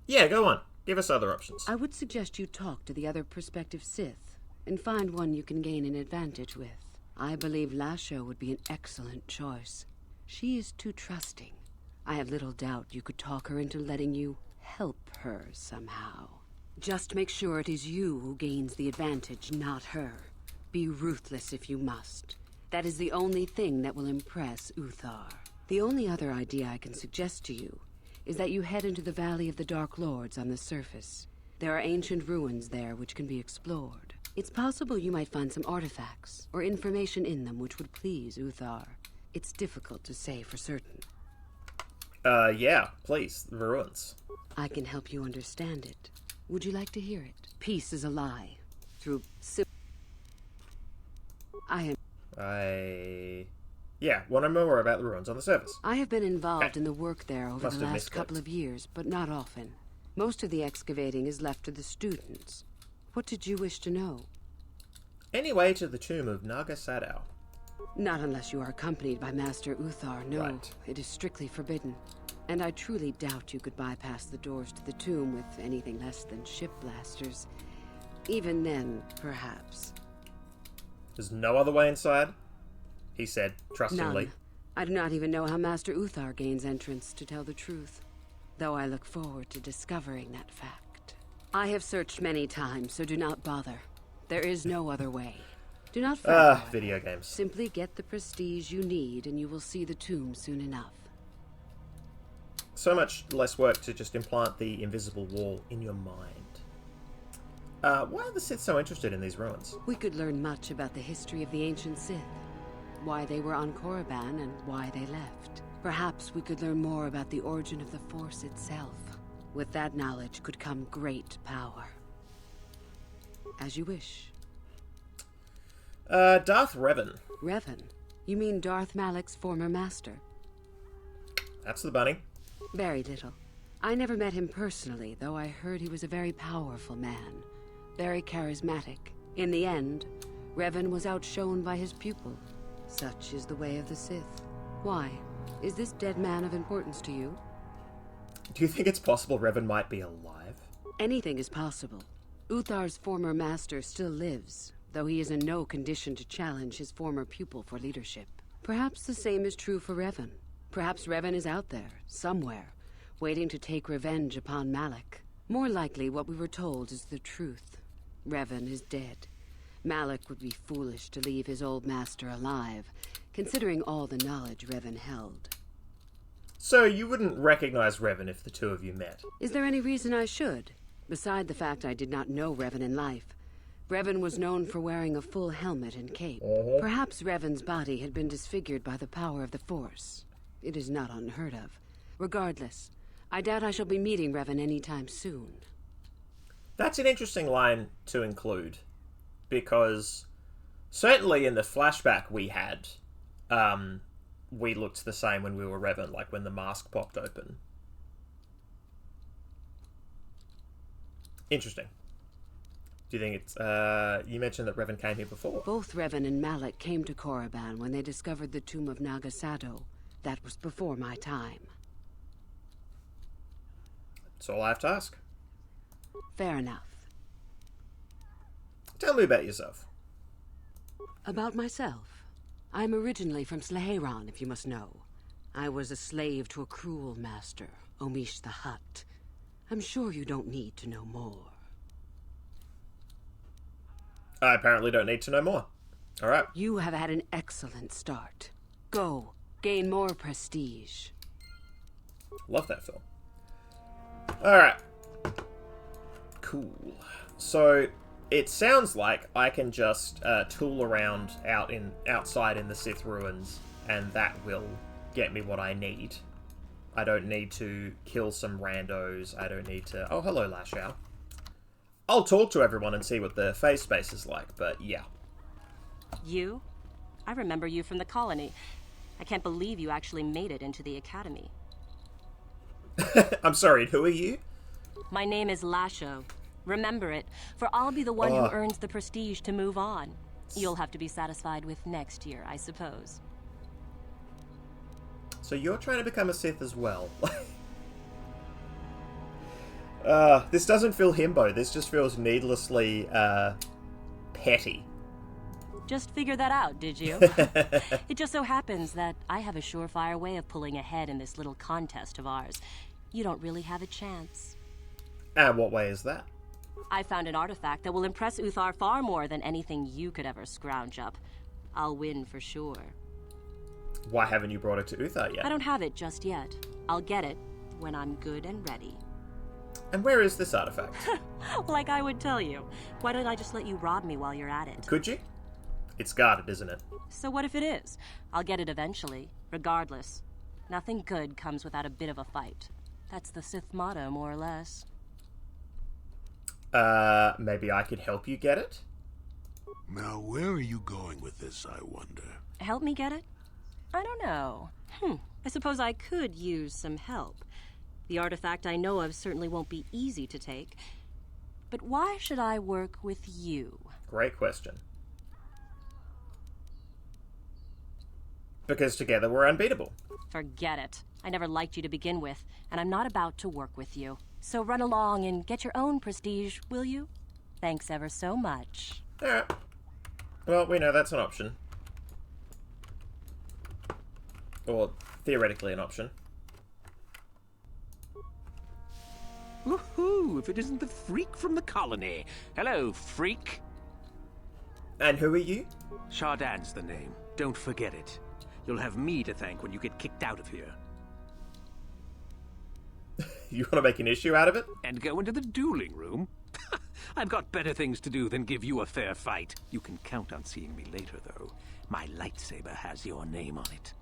Yeah, go on. Give us other options. I would suggest you talk to the other prospective Sith and find one you can gain an advantage with. I believe Lasho would be an excellent choice. She is too trusting. I have little doubt you could talk her into letting you help her somehow. Just make sure it is you who gains the advantage, not her. Be ruthless if you must. That is the only thing that will impress Uthar. The only other idea I can suggest to you is that you head into the Valley of the Dark Lords on the surface. There are ancient ruins there which can be explored. It's possible you might find some artifacts or information in them which would please Uthar. It's difficult to say for certain. Yeah, please, the ruins. I can help you understand it. Would you like to hear it? Peace is a lie. Through Yeah, want to know more about the ruins on the surface. I have been involved in the work there over the last couple of years, but not often. Most of the excavating is left to the students. What did you wish to know? Any way to the tomb of Naga Sadow? Not unless you are accompanied by Master Uthar, no. Right. It is strictly forbidden. And I truly doubt you could bypass the doors to the tomb with anything less than ship blasters. Even then, perhaps. There's no other way inside? He said, trustingly. None. I do not even know how Master Uthar gains entrance, to tell the truth. Though I look forward to discovering that fact. I have searched many times, so do not bother. There is no other way. Do not fret. Video games. Simply get the prestige you need, and you will see the tomb soon enough. So much less work to just implant the invisible wall in your mind. Why are the Sith so interested in these ruins? We could learn much about the history of the ancient Sith. Why they were on Korriban and why they left. Perhaps we could learn more about the origin of the Force itself. With that knowledge could come great power. As you wish. Darth Revan. Revan? You mean Darth Malak's former master? That's the bunny. Very little. I never met him personally, though I heard he was a very powerful man. Very charismatic. In the end, Revan was outshone by his pupil. Such is the way of the Sith. Why? Is this dead man of importance to you? Do you think it's possible Revan might be alive? Anything is possible. Uthar's former master still lives, though he is in no condition to challenge his former pupil for leadership. Perhaps the same is true for Revan. Perhaps Revan is out there, somewhere, waiting to take revenge upon Malak. More likely, what we were told is the truth. Revan is dead. Malik would be foolish to leave his old master alive, considering all the knowledge Revan held. So you wouldn't recognize Revan if the two of you met? Is there any reason I should? Beside the fact I did not know Revan in life. Revan was known for wearing a full helmet and cape. Perhaps Revan's body had been disfigured by the power of the Force. It is not unheard of. Regardless, I doubt I shall be meeting Revan anytime soon. That's an interesting line to include, because certainly in the flashback we had, we looked the same when we were Revan, like when the mask popped open. Interesting. Do you think it's, you mentioned that Revan came here before? Both Revan and Malik came to Korriban when they discovered the tomb of Nagasado. That was before my time. That's all I have to ask. Fair enough. Tell me about yourself. About myself. I'm originally from Slaheron, if you must know. I was a slave to a cruel master, Omish the Hutt. I'm sure you don't need to know more. I apparently don't need to know more. Alright. You have had an excellent start. Go, gain more prestige. Love that film. Alright. Cool. So, it sounds like I can just tool around outside in the Sith ruins, and that will get me what I need. I don't need to kill some randos. I don't need to... Oh, hello, Lashao. I'll talk to everyone and see what their face space is like, but yeah. You? I remember you from the colony. I can't believe you actually made it into the academy. I'm sorry, who are you? My name is Lasho. Remember it, for I'll be the one who earns the prestige to move on. You'll have to be satisfied with next year, I suppose. So you're trying to become a Sith as well. This doesn't feel himbo. This just feels needlessly, petty. Just figure that out, did you? It just so happens that I have a surefire way of pulling ahead in this little contest of ours. You don't really have a chance. And what way is that? I found an artifact that will impress Uthar far more than anything you could ever scrounge up. I'll win for sure. Why haven't you brought it to Uthar yet? I don't have it just yet. I'll get it when I'm good and ready. And where is this artifact? Like I would tell you. Why don't I just let you rob me while you're at it? Could you? It's guarded, isn't it? So what if it is? I'll get it eventually, regardless. Nothing good comes without a bit of a fight. That's the Sith motto, more or less. Maybe I could help you get it? Now, where are you going with this, I wonder? Help me get it? I don't know. I suppose I could use some help. The artifact I know of certainly won't be easy to take. But why should I work with you? Great question. Because together we're unbeatable. Forget it. I never liked you to begin with, and I'm not about to work with you. So run along and get your own prestige, will you? Thanks ever so much. Alright. Well, we know that's an option. Or theoretically an option. Woohoo! If it isn't the freak from the colony. Hello, freak. And who are you? Shardan's the name. Don't forget it. You'll have me to thank when you get kicked out of here. You want to make an issue out of it? And go into the dueling room? I've got better things to do than give you a fair fight. You can count on seeing me later, though. My lightsaber has your name on it.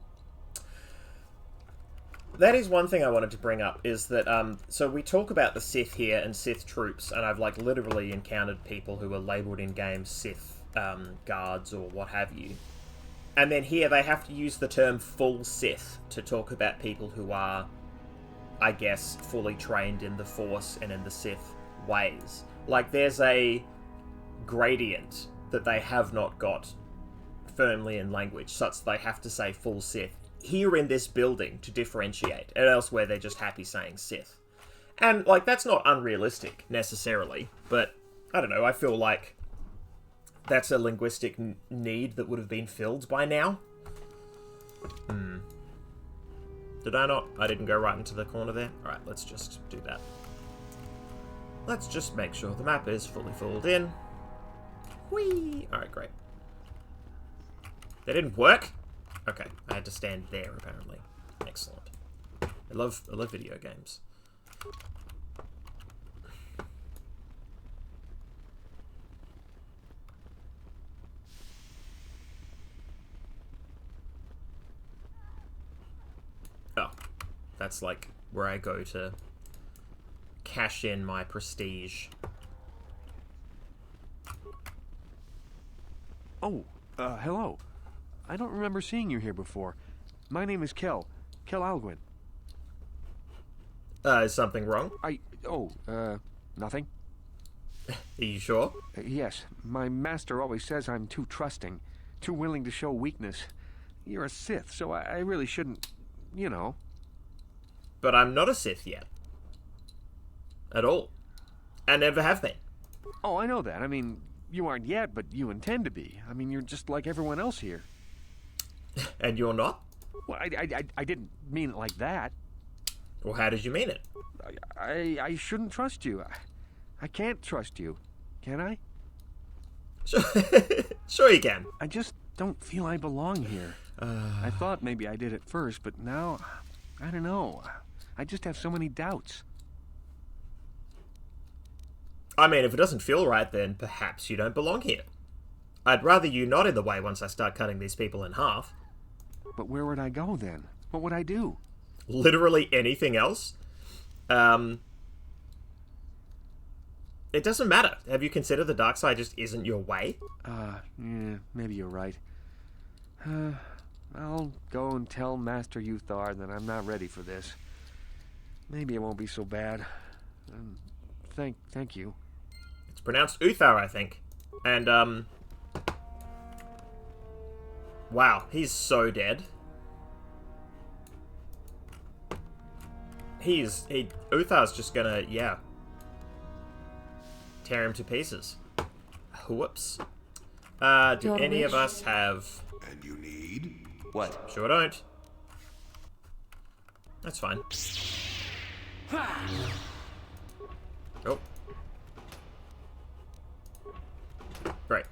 That is one thing I wanted to bring up, is that, so we talk about the Sith here and Sith troops, and I've, like, literally encountered people who are labelled in-game Sith guards or what have you. And then here they have to use the term full Sith to talk about people who are, I guess, fully trained in the Force and in the Sith ways. Like, there's a gradient that they have not got firmly in language, such that they have to say full Sith here in this building to differentiate, and elsewhere they're just happy saying Sith. And, like, that's not unrealistic, necessarily, but, I don't know, I feel like that's a linguistic need that would have been filled by now. Did I not? I didn't go right into the corner there? Alright, let's just do that. Let's just make sure the map is fully filled in. Whee! Alright, great. That didn't work? Okay, I had to stand there, apparently. Excellent. I love video games. Oh, that's like where I go to cash in my prestige. Oh, hello. I don't remember seeing you here before. My name is Kel. Kel Alguin. Is something wrong? Nothing. Are you sure? Yes. My master always says I'm too trusting, too willing to show weakness. You're a Sith, so I really shouldn't, you know. But I'm not a Sith yet. At all. I never have been. Oh, I know that. I mean, you aren't yet, but you intend to be. I mean, you're just like everyone else here. And you're not? Well, I didn't mean it like that. Well, how did you mean it? I shouldn't trust you. I can't trust you. Can I? Sure you can. I just don't feel I belong here. I thought maybe I did at first, but now, I don't know. I just have so many doubts. I mean, if it doesn't feel right, then perhaps you don't belong here. I'd rather you not in the way once I start cutting these people in half. But where would I go then? What would I do? Literally anything else? It doesn't matter. Have you considered the dark side just isn't your way? Yeah, maybe you're right. I'll go and tell Master Uthar that I'm not ready for this. Maybe it won't be so bad. Thank you. It's pronounced Uthar, I think. And, wow, he's so dead. Uthar's just gonna, yeah, tear him to pieces. Whoops. Do any of us have... And you need? What? Sure don't. That's fine. Oh. Great.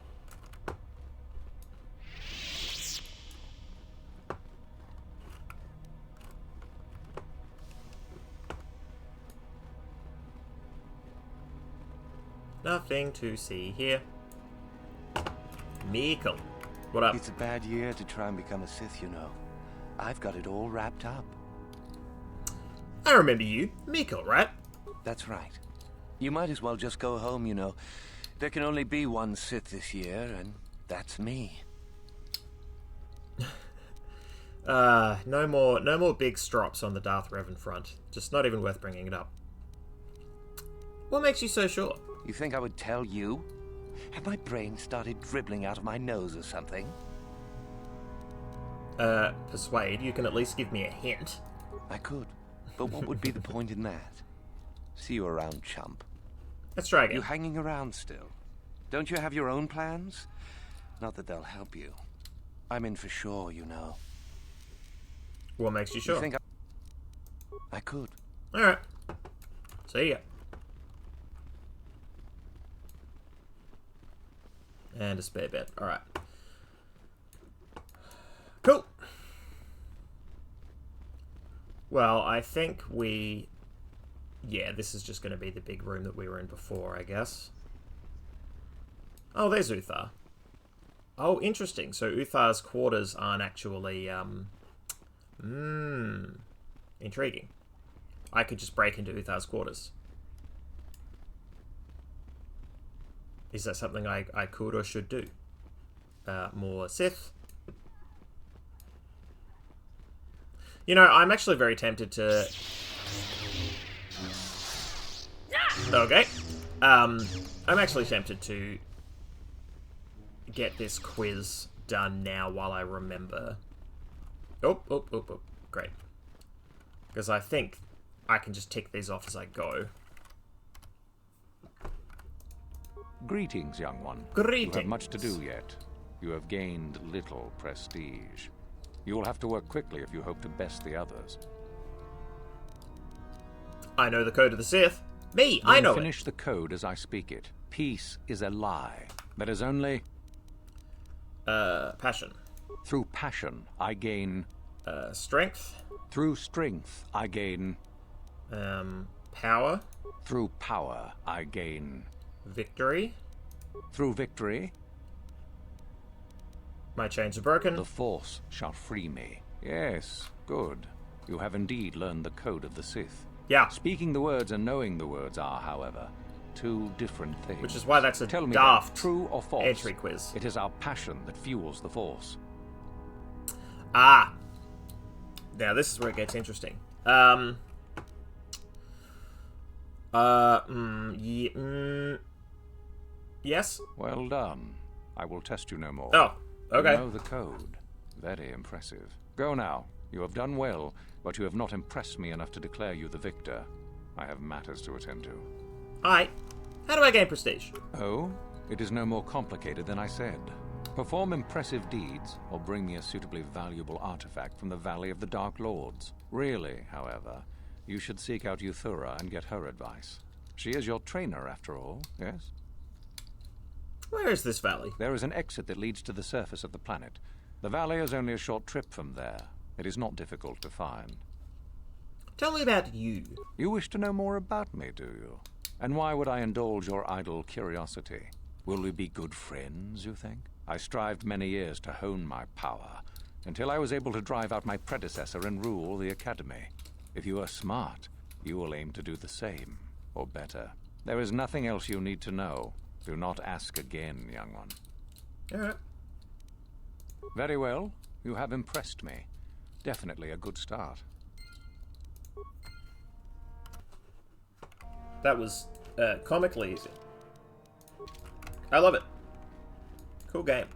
Nothing to see here. Mikkel. What up? It's a bad year to try and become a Sith, you know. I've got it all wrapped up. I remember you. Mikkel, right? That's right. You might as well just go home, you know. There can only be one Sith this year, and that's me. No more big strops on the Darth Revan front. Just not even worth bringing it up. What makes you so sure? You think I would tell you? Have my brain started dribbling out of my nose or something? Persuade, you can at least give me a hint. I could, but what would be the point in that? See you around, chump. Let's try again. You hanging around still? Don't you have your own plans? Not that they'll help you. I'm in for sure, you know. What makes you sure? You think I could. Alright. See ya. And a spare bed. Alright. Cool. Well, I think we... Yeah, this is just going to be the big room that we were in before, I guess. Oh, there's Uthar. Oh, interesting. So Uthar's quarters aren't actually, intriguing. I could just break into Uthar's quarters. Is that something I could or should do? More Sith. You know, I'm actually very tempted to... Okay. I'm actually tempted to get this quiz done now while I remember. Oh. Great. Because I think I can just tick these off as I go. Greetings, young one. Greetings. You have much to do yet. You have gained little prestige. You will have to work quickly if you hope to best the others. I know the code of the Sith. Me, Then I know finish the code as I speak it. Peace is a lie. There is only... Passion. Through passion, I gain... Strength. Through strength, I gain... Power. Through power, I gain... Victory. Through victory... My chains are broken. The Force shall free me. Yes, good. You have indeed learned the code of the Sith. Yeah. Speaking the words and knowing the words are, however, two different things. Which is why that's a Tell me daft then, true or false? entry quiz. It is our passion that fuels the Force. Ah. Now this is where it gets interesting. Yes? Well done. I will test you no more. Oh, okay. You know the code. Very impressive. Go now. You have done well, but you have not impressed me enough to declare you the victor. I have matters to attend to. Alright. How do I gain prestige? Oh? It is no more complicated than I said. Perform impressive deeds, or bring me a suitably valuable artifact from the Valley of the Dark Lords. Really, however, you should seek out Euthura and get her advice. She is your trainer, after all, yes? Where is this valley? There is an exit that leads to the surface of the planet. The valley is only a short trip from there. It is not difficult to find. Tell me about you. You wish to know more about me, do you? And why would I indulge your idle curiosity? Will we be good friends, you think? I strived many years to hone my power, until I was able to drive out my predecessor and rule the Academy. If you are smart, you will aim to do the same, or better. There is nothing else you need to know. Do not ask again, young one. Alright. Very well. You have impressed me. Definitely a good start. That was comically easy. I love it. Cool game.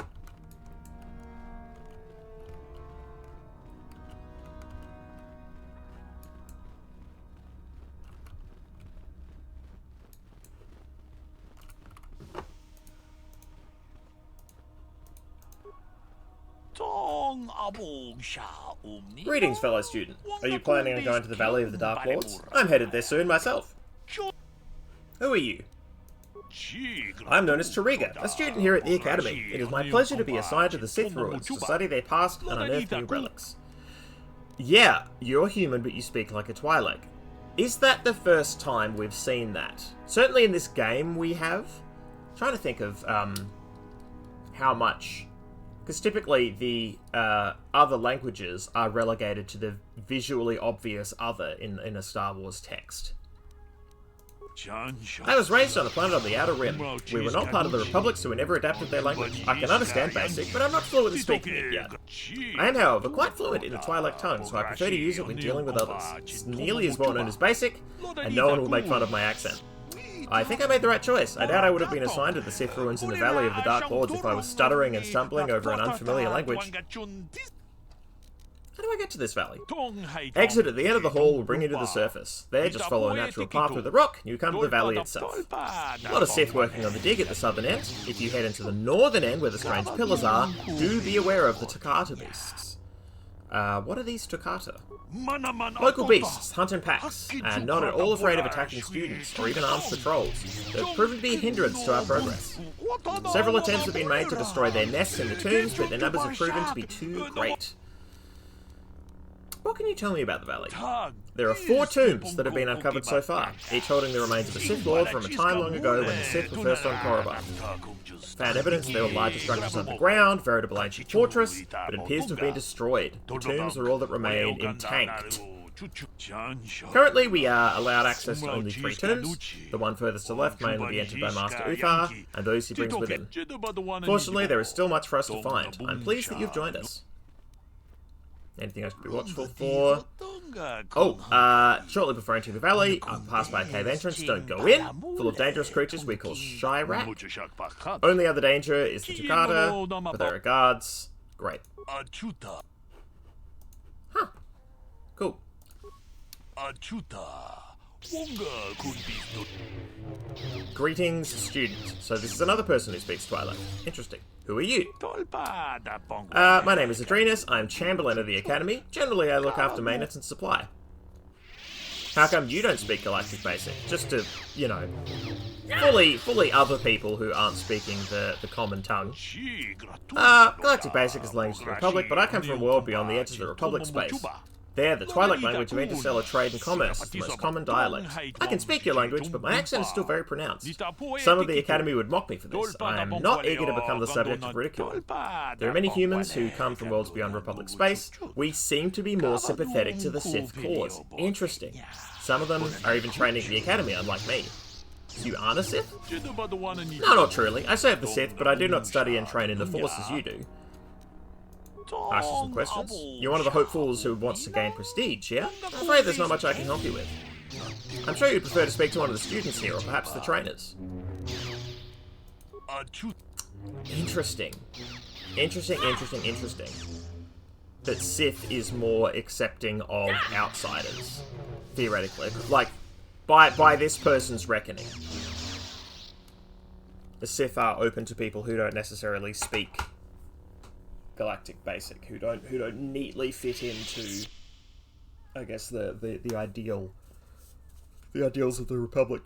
Greetings, fellow student. Are you planning on going to the Valley of the Dark Lords? I'm headed there soon myself. Who are you? I'm known as Korriban, a student here at the Academy. It is my pleasure to be assigned to the Sith ruins to study their past and unearth new relics. Yeah, you're human, but you speak like a Twi'lek. Is that the first time we've seen that? Certainly in this game we have. I'm trying to think of how much... Because typically the other languages are relegated to the visually obvious other in a Star Wars text. I was raised on a planet on the Outer Rim. We were not part of the Republic, so we never adapted their language. I can understand Basic, but I'm not fluent in speaking it yet. I am, however, quite fluent in the Twi'lek tongue, so I prefer to use it when dealing with others. It's nearly as well known as Basic, and no one will make fun of my accent. I think I made the right choice. I doubt I would have been assigned to the Sith ruins in the Valley of the Dark Lords if I was stuttering and stumbling over an unfamiliar language. How do I get to this valley? Exit at the end of the hall will bring you to the surface. There, just follow a natural path with the rock, and you come to the valley itself. A lot of Sith working on the dig at the southern end. If you head into the northern end, where the strange pillars are, do be aware of the Toccata beasts. What are these Toccata? Local beasts hunt in packs, and not at all afraid of attacking students or even armed patrols. They've proven to be a hindrance to our progress. Several attempts have been made to destroy their nests in the tombs, but their numbers have proven to be too great. What can you tell me about the valley? There are 4 tombs that have been uncovered so far, each holding the remains of a Sith Lord from a time long ago when the Sith were first on Korriban. Found evidence there were larger structures underground, veritable ancient fortress, but it appears to have been destroyed. The tombs are all that remain intact. Currently, we are allowed access to only 3 tombs. The one furthest to left may only be entered by Master Uthar, and those he brings with him. Fortunately, there is still much for us to find. I'm pleased that you've joined us. Anything else to be watchful for? Oh, shortly before entering the valley, pass by a cave entrance, don't go in. Full of dangerous creatures we call Shyrak. Only other danger is the Toccata, but there are guards. Great. Huh. Cool. Greetings, student. So this is another person who speaks Twi'lek. Interesting. Who are you? My name is Adrenus. I'm Chamberlain of the Academy. Generally, I look after maintenance and supply. How come you don't speak Galactic Basic? Just to, you know, fully other people who aren't speaking the common tongue. Galactic Basic is language of the Republic, but I come from a world beyond the edges of the Republic space. There, the Twilight language of interstellar trade and commerce is the most common dialect. I can speak your language, but my accent is still very pronounced. Some of the Academy would mock me for this. I am not eager to become the subject of ridicule. There are many humans who come from worlds beyond Republic space. We seem to be more sympathetic to the Sith cause. Interesting. Some of them are even training at the Academy, unlike me. So you aren't a Sith? No, not truly. I serve the Sith, but I do not study and train in the Force as you do. Ask you some questions. You're one of the hopefuls who wants to gain prestige, yeah? I'm afraid there's not much I can help you with. I'm sure you'd prefer to speak to one of the students here, or perhaps the trainers. Interesting. Interesting. That Sith is more accepting of outsiders, theoretically. Like, by this person's reckoning. The Sith are open to people who don't necessarily speak Galactic Basic, who don't neatly fit into, I guess, the ideals of the Republic.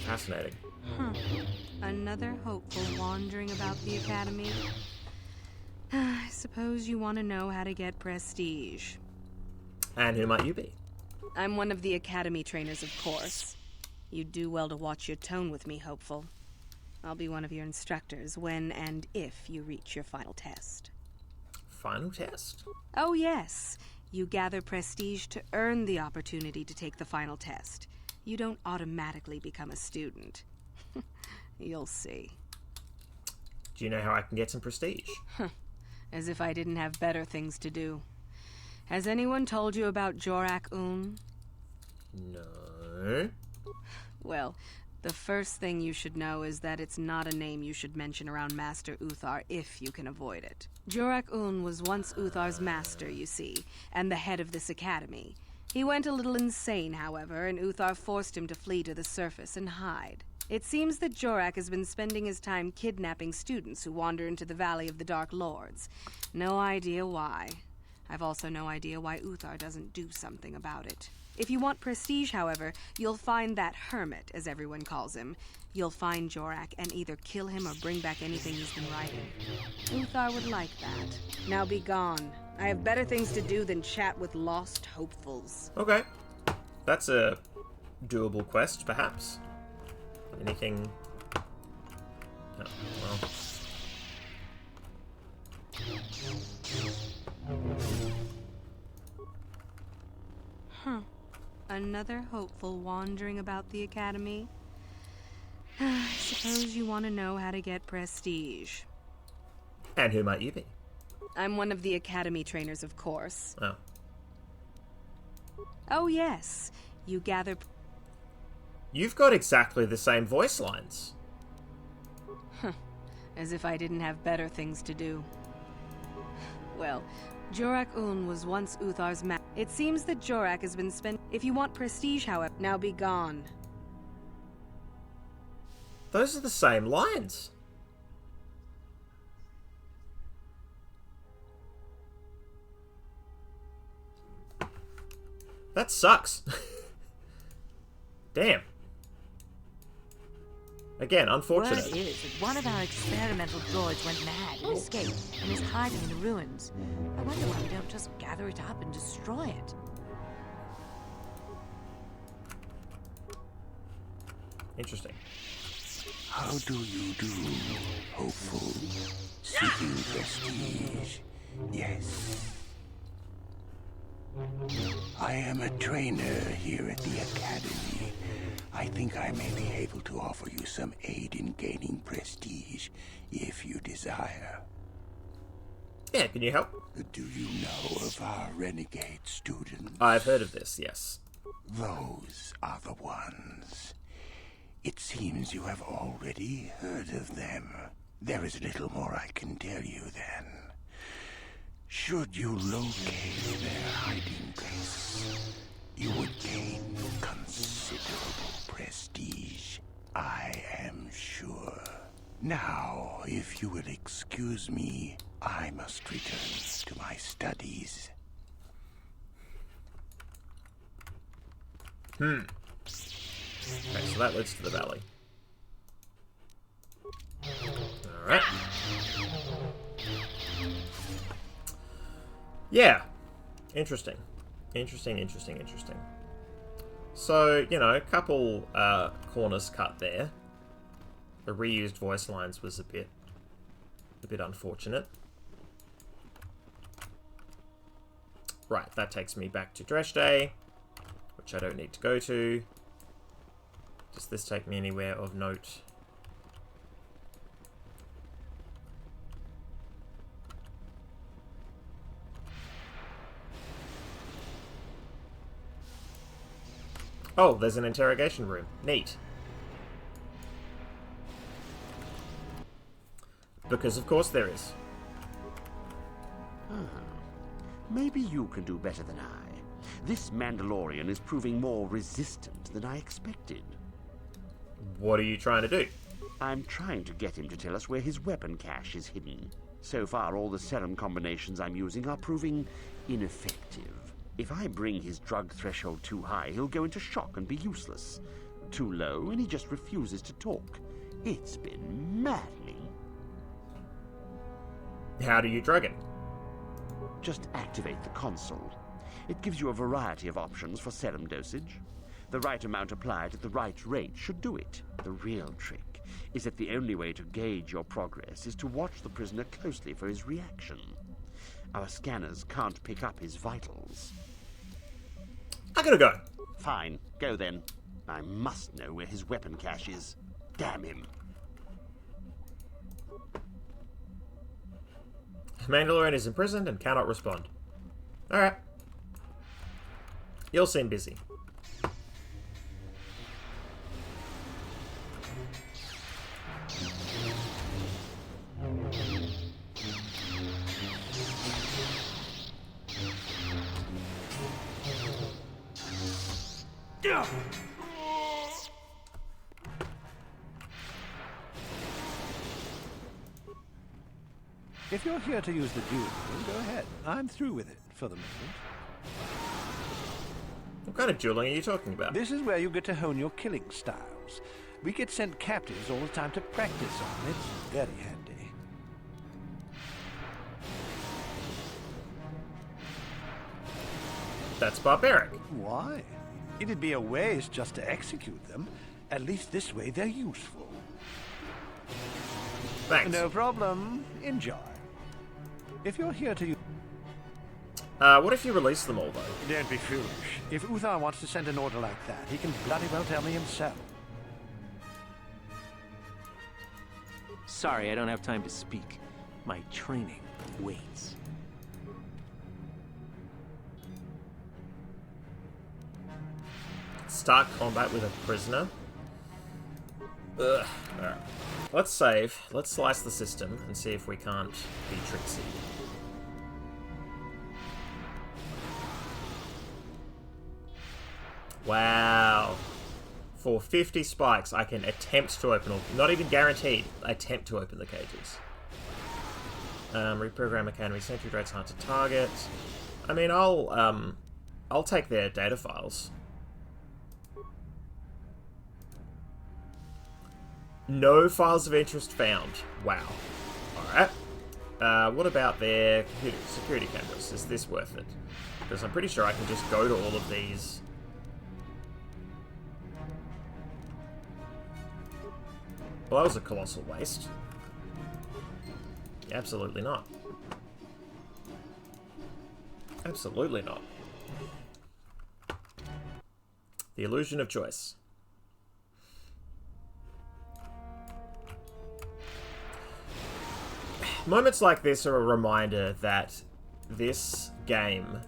Fascinating. Another hopeful wandering about the Academy. I suppose you want to know how to get prestige. And who might you be? I'm one of the Academy trainers, of course. You'd do well to watch your tone with me, hopeful. I'll be one of your instructors when and if you reach your final test. Final test? Oh, yes. You gather prestige to earn the opportunity to take the final test. You don't automatically become a student. You'll see. Do you know how I can get some prestige? As if I didn't have better things to do. Has anyone told you about Jorak-Un? No. Well, the first thing you should know is that it's not a name you should mention around Master Uthar if you can avoid it. Jorak-Un was once Uthar's master, you see, and the head of this academy. He went a little insane, however, and Uthar forced him to flee to the surface and hide. It seems that Jorak has been spending his time kidnapping students who wander into the Valley of the Dark Lords. No idea why. I've also no idea why Uthar doesn't do something about it. If you want prestige, however, you'll find that hermit, as everyone calls him. You'll find Jorak and either kill him or bring back anything he's been writing. Uthar would like that. Now be gone. I have better things to do than chat with lost hopefuls. Okay. That's a doable quest, perhaps. Anything... Oh, well... Another hopeful wandering about the Academy. I suppose you want to know how to get prestige. And who might you be? I'm one of the Academy trainers, of course. Oh. Oh, yes. You gather... You've got exactly the same voice lines. As if I didn't have better things to do. Well, Jorak-Un was once Uthar's man. It seems that Jorak has been spent. If you want prestige, however, now be gone. Those are the same lines. That sucks. Damn. Again, unfortunate. Word is that one of our experimental droids went mad and escaped and is hiding in the ruins. I wonder why we don't just gather it up and destroy it. Interesting. How do you do, hopeful? Seeking prestige? Yes. I am a trainer here at the Academy. I think I may be able to offer you some aid in gaining prestige, if you desire. Yeah, can you help? Do you know of our renegade students? I've heard of this, yes. Those are the ones. It seems you have already heard of them. There is little more I can tell you then. Should you locate their hiding place, you would gain considerable prestige, I am sure. Now, if you will excuse me, I must return to my studies. Okay, so that leads to the valley. Alright. Yeah. Interesting. Interesting. So, you know, a couple corners cut there. The reused voice lines was a bit unfortunate. Right, that takes me back to Dresh Day, which I don't need to go to. Does this take me anywhere of note? Oh, there's an interrogation room. Neat. Because of course there is. Maybe you can do better than I. This Mandalorian is proving more resistant than I expected. What are you trying to do? I'm trying to get him to tell us where his weapon cache is hidden. So far, all the serum combinations I'm using are proving ineffective. If I bring his drug threshold too high, he'll go into shock and be useless. Too low, and he just refuses to talk. It's been maddening. How do you drug it? Just activate the console. It gives you a variety of options for serum dosage. The right amount applied at the right rate should do it. The real trick is that the only way to gauge your progress is to watch the prisoner closely for his reaction. Our scanners can't pick up his vitals. I gotta go. Fine, go then. I must know where his weapon cache is. Damn him. Mandalorian is imprisoned and cannot respond. Alright. You'll seem busy. If you're here to use the duel, go ahead. I'm through with it, for the moment. What kind of dueling are you talking about? This is where you get to hone your killing styles. We get sent captives all the time to practice on. It's very handy. That's barbaric. Why? It'd be a waste just to execute them. At least this way they're useful. Thanks. No problem. Enjoy. If you're here to... What if you release them all, though? Don't be foolish. If Uthar wants to send an order like that, he can bloody well tell me himself. Sorry, I don't have time to speak. My training waits. Start combat with a prisoner? Ugh. Alright. Let's save. Let's slice the system and see if we can't be tricksy. Wow. For 50 spikes, I can attempt to open, or not even guaranteed, attempt to open the cages. Reprogram Academy Sentry Rates hard to target. I mean, I'll take their data files. No files of interest found. Wow. Alright. What about their security cameras? Is this worth it? Because I'm pretty sure I can just go to all of these. Well, that was a colossal waste. Absolutely not. Absolutely not. The illusion of choice. Moments like this are a reminder that this game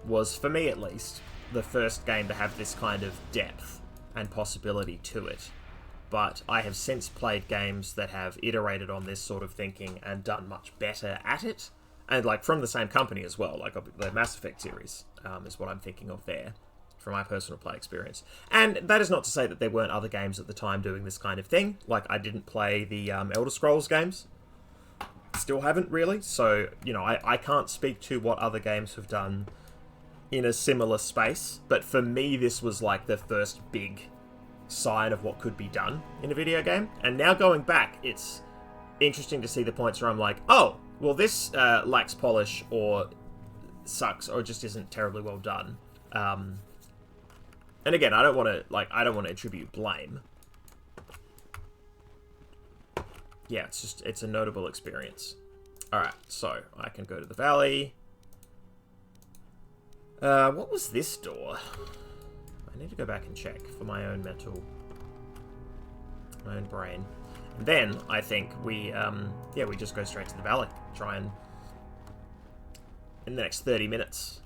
was, for me at least, the first game to have this kind of depth and possibility to it. But I have since played games that have iterated on this sort of thinking and done much better at it. And, like, from the same company as well, like the Mass Effect series is what I'm thinking of there, from my personal play experience. And that is not to say that there weren't other games at the time doing this kind of thing. Like, I didn't play the Elder Scrolls games. Still haven't, really. So, you know, I can't speak to what other games have done in a similar space, but for me this was like the first big sign of what could be done in a video game. And now going back, it's interesting to see the points where I'm like, oh, well this lacks polish or sucks or just isn't terribly well done. And again, I don't want to attribute blame. Yeah, it's a notable experience. Alright, so I can go to the valley. What was this door? I need to go back and check for my own brain. And then I think we just go straight to the valley. Try and in the next 30 minutes,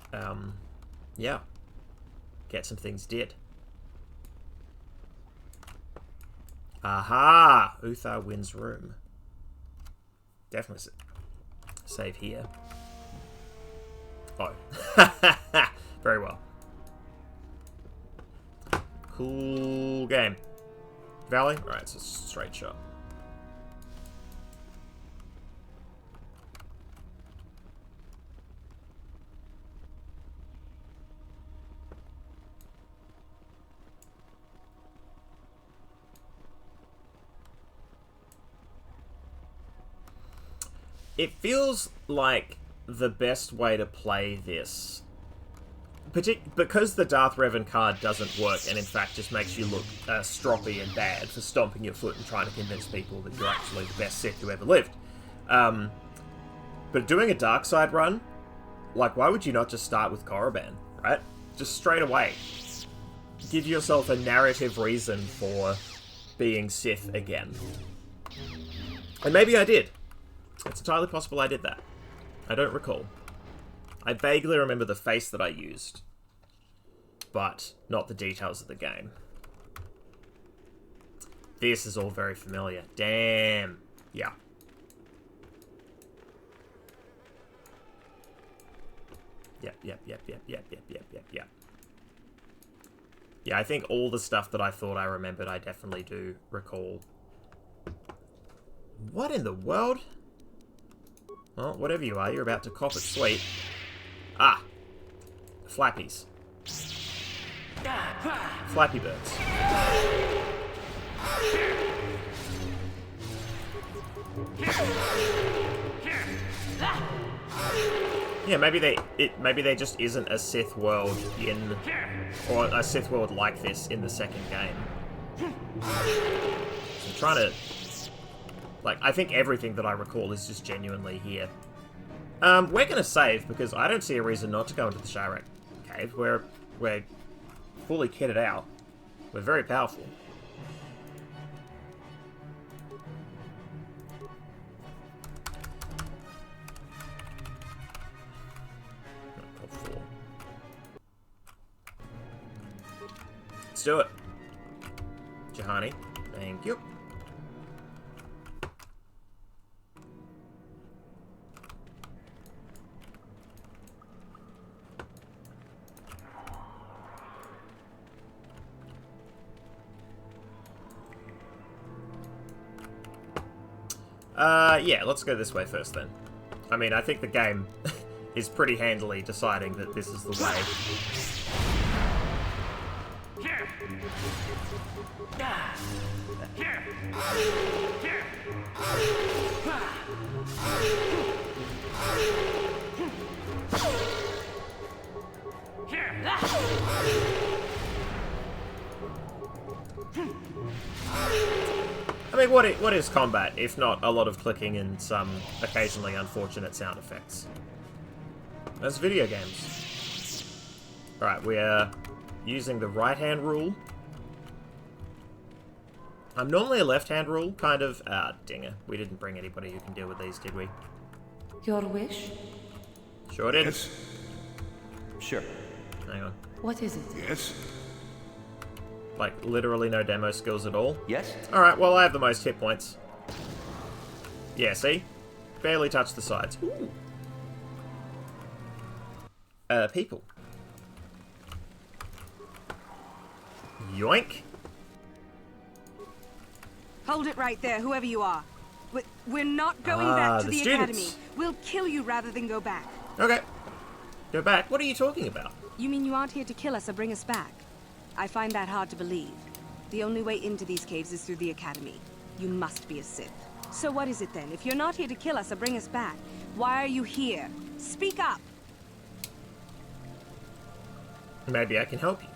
get some things did. Aha! Uthar wins room. Definitely save here. Oh. Very well. Cool game. Valley? Alright, it's a straight shot. It feels like the best way to play this, because the Darth Revan card doesn't work and in fact just makes you look stroppy and bad for stomping your foot and trying to convince people that you're actually the best Sith who ever lived. But doing a dark side run, like, why would you not just start with Korriban, right? Just straight away. Give yourself a narrative reason for being Sith again. And maybe I did. It's entirely possible I did that. I don't recall. I vaguely remember the face that I used, but not the details of the game. This is all very familiar. Damn. Yeah. Yep. Yeah, I think all the stuff that I thought I remembered, I definitely do recall. What in the world? Well, whatever you are, you're about to cop it sweet. Ah! Flappies. Flappy birds. Yeah, maybe they just isn't a Sith world or a Sith world like this in the second game. So I'm trying to, I think everything that I recall is just genuinely here. We're gonna save because I don't see a reason not to go into the Shirek cave. We're fully kitted out. We're very powerful. Let's do it. Jahani, thank you. Yeah, let's go this way first then. I mean, I think the game is pretty handily deciding that this is the way. I mean, what is combat, if not a lot of clicking and some occasionally unfortunate sound effects? That's video games. Alright, we are using the right-hand rule. I'm normally a left-hand rule, kind of. Ah, dinger. We didn't bring anybody who can deal with these, did we? Your wish? Sure did. Yes. Sure. Hang on. What is it? Yes. Like, literally no demo skills at all? Yes. Alright, well, I have the most hit points. Yeah, see? Barely touched the sides. Ooh. People. Yoink. Hold it right there, whoever you are. We're not going back to the academy. We'll kill you rather than go back. Okay. Go back? What are you talking about? You mean you aren't here to kill us or bring us back? I find that hard to believe. The only way into these caves is through the Academy. You must be a Sith. So what is it then? If you're not here to kill us or bring us back, why are you here? Speak up! Maybe I can help you.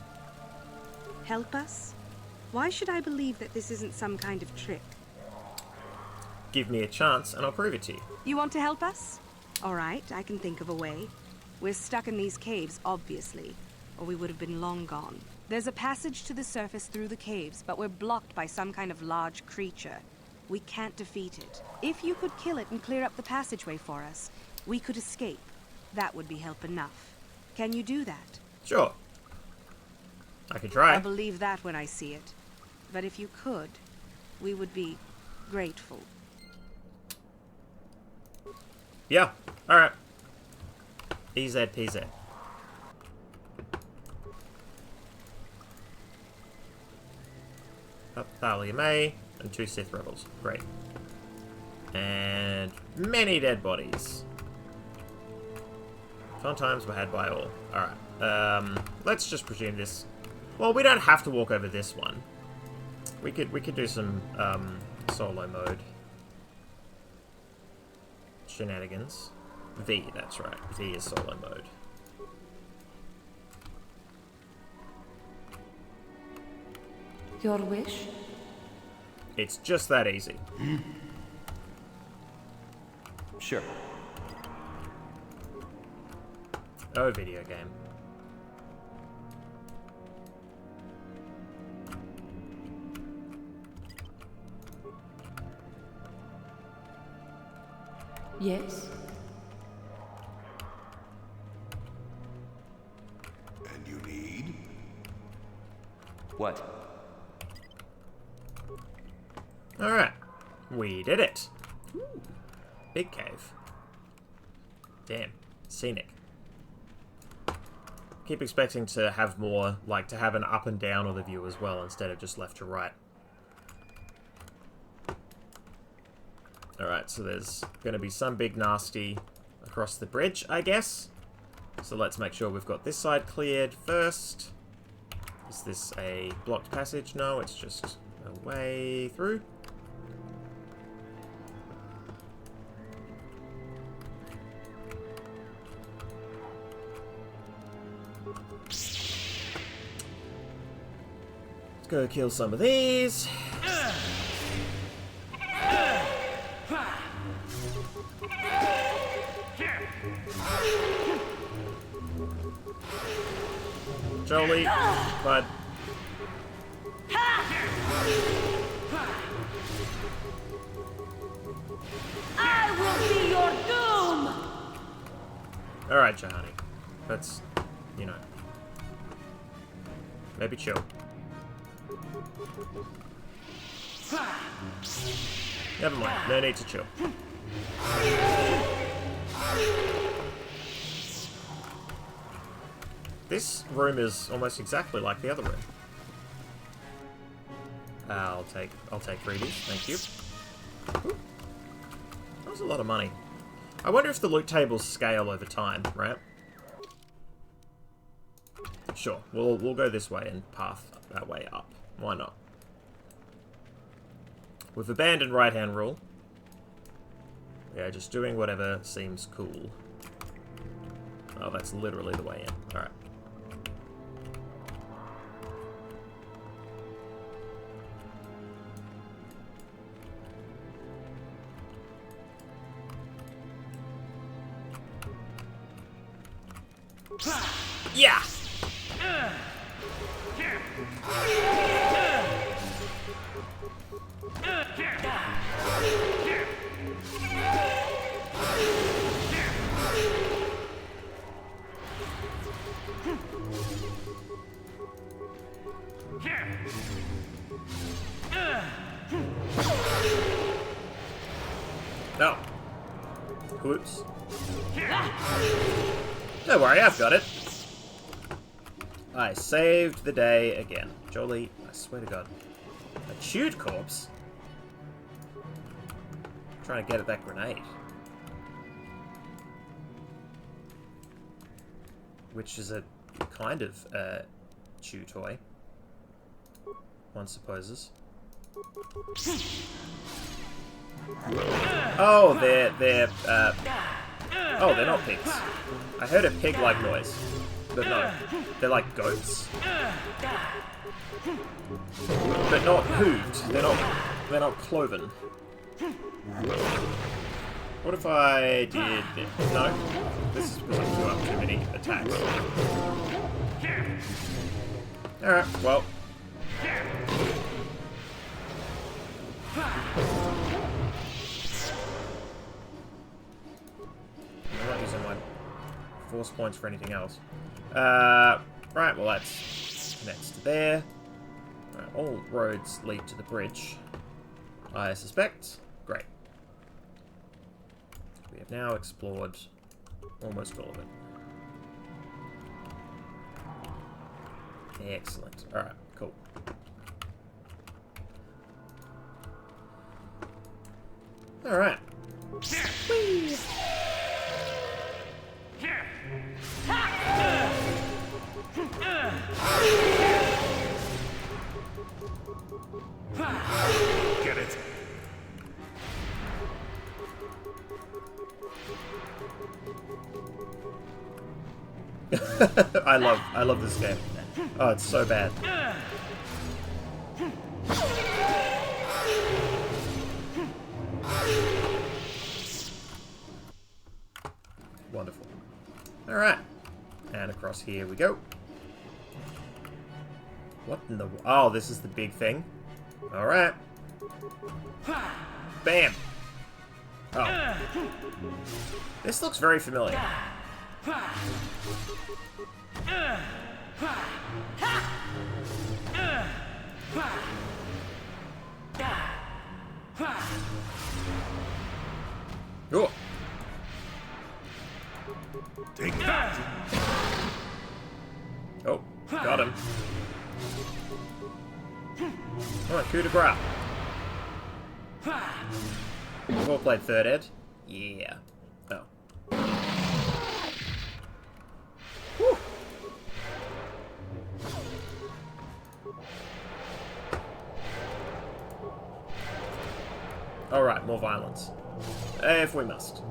Help us? Why should I believe that this isn't some kind of trick? Give me a chance and I'll prove it to you. You want to help us? All right, I can think of a way. We're stuck in these caves, obviously, or we would have been long gone. There's a passage to the surface through the caves, but we're blocked by some kind of large creature. We can't defeat it. If you could kill it and clear up the passageway for us, we could escape. That would be help enough. Can you do that? Sure. I can try. I'll believe that when I see it. But if you could, we would be grateful. Yeah. Alright. EZ PZ. Thalia May and 2 Sith rebels. Great. And many dead bodies. Fun times were had by all. Alright. Let's just presume this. Well, we don't have to walk over this one. We could do some solo mode shenanigans. V, that's right. V is solo mode. Your wish? It's just that easy. Sure. Oh, video game. Yes. And you need? What? Alright. We did it. Ooh. Big cave. Damn. Scenic. Keep expecting to have more, like to have an up and down of the view as well, instead of just left to right. Alright, so there's going to be some big nasty across the bridge, I guess. So let's make sure we've got this side cleared first. Is this a blocked passage? No, it's just a way through. Let's go kill some of these. Jolie, bud. I will be your doom! Alright, Jahani. Let's, you know, maybe chill. Never mind, no need to chill. This room is almost exactly like the other room. I'll take freebies, thank you. Ooh. That was a lot of money. I wonder if the loot tables scale over time, right? Sure, we'll go this way and path our way up. Why not? We've abandoned right-hand rule. We are just doing whatever seems cool. Oh, that's literally the way in. Alright. Yeah! No. Whoops. Don't worry, I've got it. I saved the day again. Jolie, I swear to God. A chewed corpse? I'm trying to get at that grenade. Which is a kind of chew toy, one supposes. Oh, they're not pigs. I heard a pig-like noise, but no, they're like goats, but not hooved. They're not cloven. What if I did... No? This is because I'm doing too many attacks. Alright, well. I'm not using my force points for anything else. Right, well that's connects to there. Right, all roads lead to the bridge, I suspect. Great. We have now explored almost all of it. Excellent. Alright, cool. Alright. Whee! Get it. I love this game. Oh, it's so bad. Wonderful. Alright. And across here we go. What in the... Oh, this is the big thing. Alright. Bam! Oh. This looks very familiar. Oh. Take that. Oh, got him. Come on, coup de grace. We've all played Third Ed. Yeah. Oh. Whew. Alright, more violence. If we must.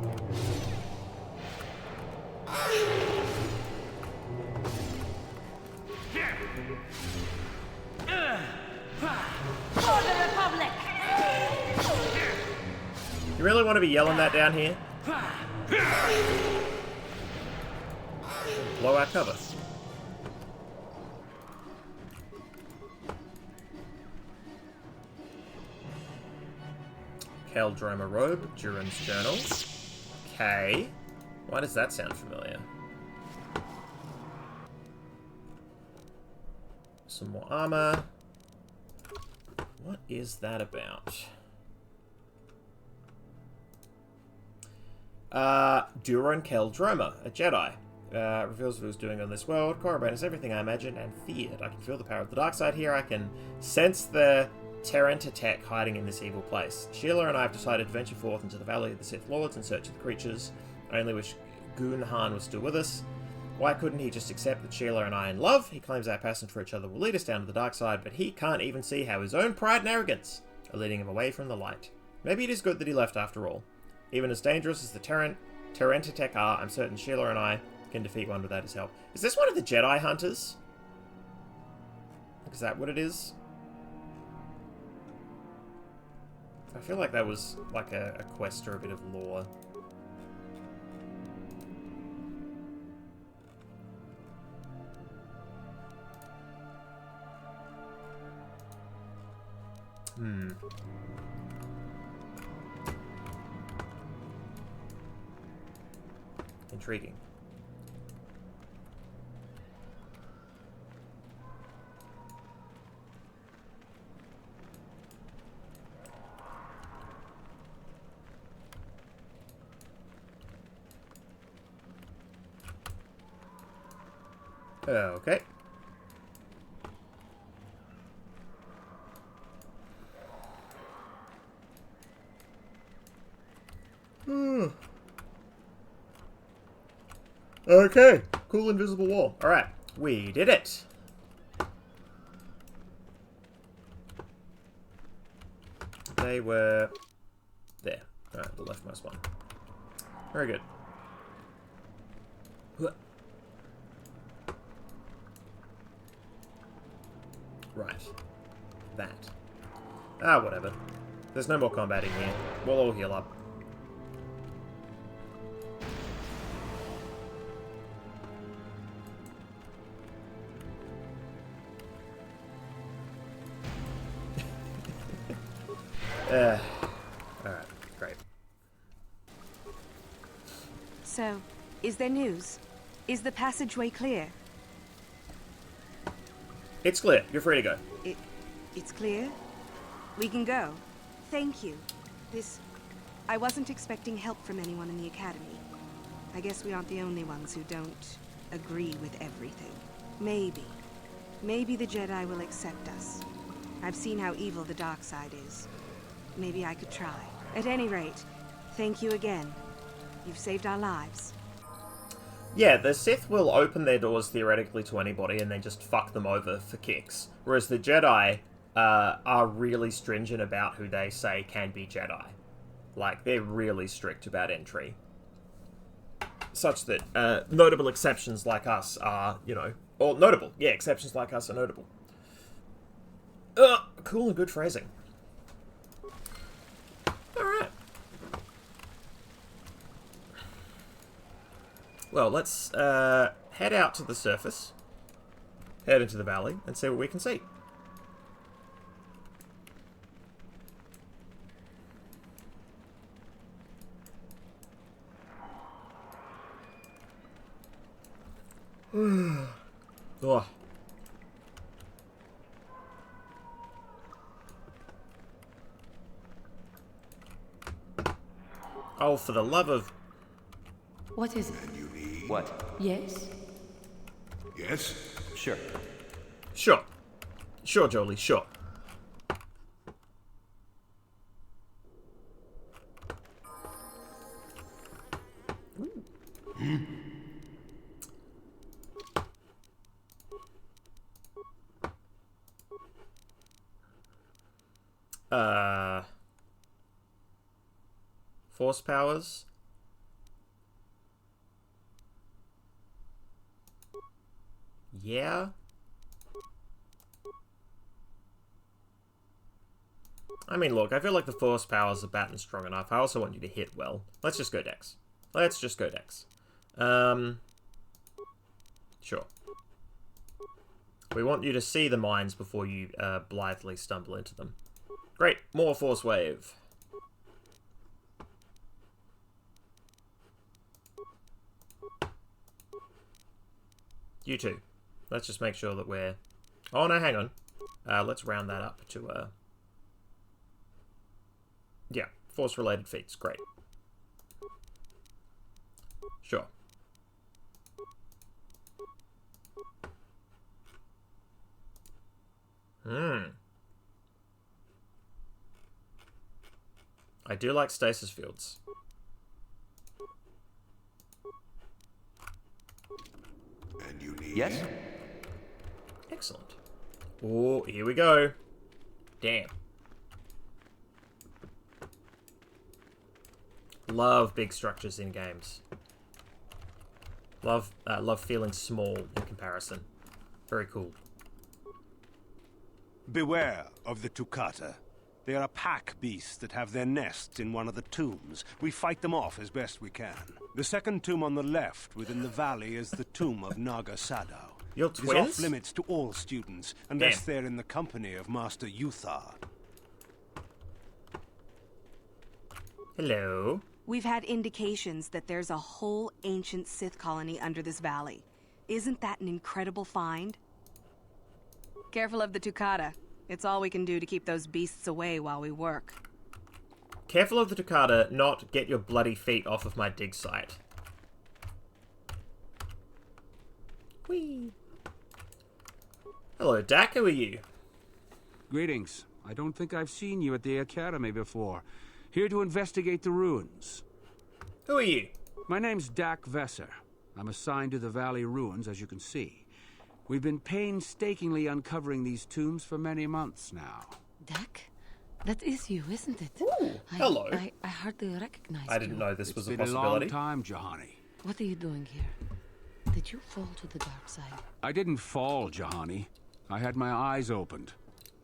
For the Republic! You really want to be yelling that down here? Blow our cover. Keldroma robe, Duran's journal. Okay. Why does that sound familiar? Some more armor. What is that about? Duran Keldroma, a Jedi. Reveals what he was doing on this world. Korriban is everything I imagined and feared. I can feel the power of the dark side here. I can sense the Terrenta hiding in this evil place. Sheila and I have decided to venture forth into the Valley of the Sith Lords in search of the creatures. I only wish Gunhan was still with us. Why couldn't he just accept that Sheila and I are in love? He claims our passion for each other will lead us down to the dark side, but he can't even see how his own pride and arrogance are leading him away from the light. Maybe it is good that he left after all. Even as dangerous as the Terrenta are, I'm certain Sheila and I can defeat one without his help. Is this one of the Jedi Hunters? Is that what it is? I feel like that was like a quest or a bit of lore. Intriguing. Okay. Okay. Cool invisible wall. Alright. We did it! They were... there. Alright, the leftmost one. Very good. Right. That. Ah, whatever. There's no more combat in here. We'll all heal up. Alright, great. So, is there news? Is the passageway clear? It's clear. You're free to go. It's clear? We can go. Thank you. I wasn't expecting help from anyone in the Academy. I guess we aren't the only ones who don't agree with everything. Maybe the Jedi will accept us. I've seen how evil the dark side is. Maybe I could try. At any rate, thank you again. You've saved our lives. Yeah, the Sith will open their doors theoretically to anybody and then just fuck them over for kicks. Whereas the Jedi are really stringent about who they say can be Jedi. Like, they're really strict about entry. Such that notable exceptions like us are, you know... Or notable. Yeah, exceptions like us are notable. Cool and good phrasing. Alright. Well, let's head out to the surface, head into the valley, and see what we can see. Oh. Oh, for the love of... What is it? What? Yes? Yes? Sure. Sure. Sure, Jolie, sure. Force powers. Yeah. I mean, look, I feel like the force powers are batting strong enough. I also want you to hit well. Let's just go Dex. Let's just go Dex. Sure. We want you to see the mines before you blithely stumble into them. Great, more force wave. You too. Let's just make sure that we're... Oh, no, hang on. Let's round that up to... Yeah, force-related feats. Great. Sure. I do like stasis fields. And you need... Yes? Excellent. Oh, here we go. Damn. Love big structures in games. Love feeling small in comparison. Very cool. Beware of the Tukata. They are a pack beast that have their nests in one of the tombs. We fight them off as best we can. The second tomb on the left within the valley is the tomb of Naga Sadao. Your It is twins? off limits to all students, unless they're in the company of Master Uthar. Hello. We've had indications that there's a whole ancient Sith colony under this valley. Isn't that an incredible find? Careful of the Tukata. It's all we can do to keep those beasts away while we work. Careful of the Tukata, not get your bloody feet off of my dig site. Whee! Hello, Dak, how are you? Greetings. I don't think I've seen you at the Academy before. Here to investigate the ruins. Who are you? My name's Dak Vesser. I'm assigned to the Valley Ruins, as you can see. We've been painstakingly uncovering these tombs for many months now. Dak? That is you, isn't it? Ooh, hello. I hardly recognize I didn't you. know this was a It's been possibility. a long time, Jahani. What are you doing here? Did you fall to the dark side? I didn't fall, Jahani. I had my eyes opened.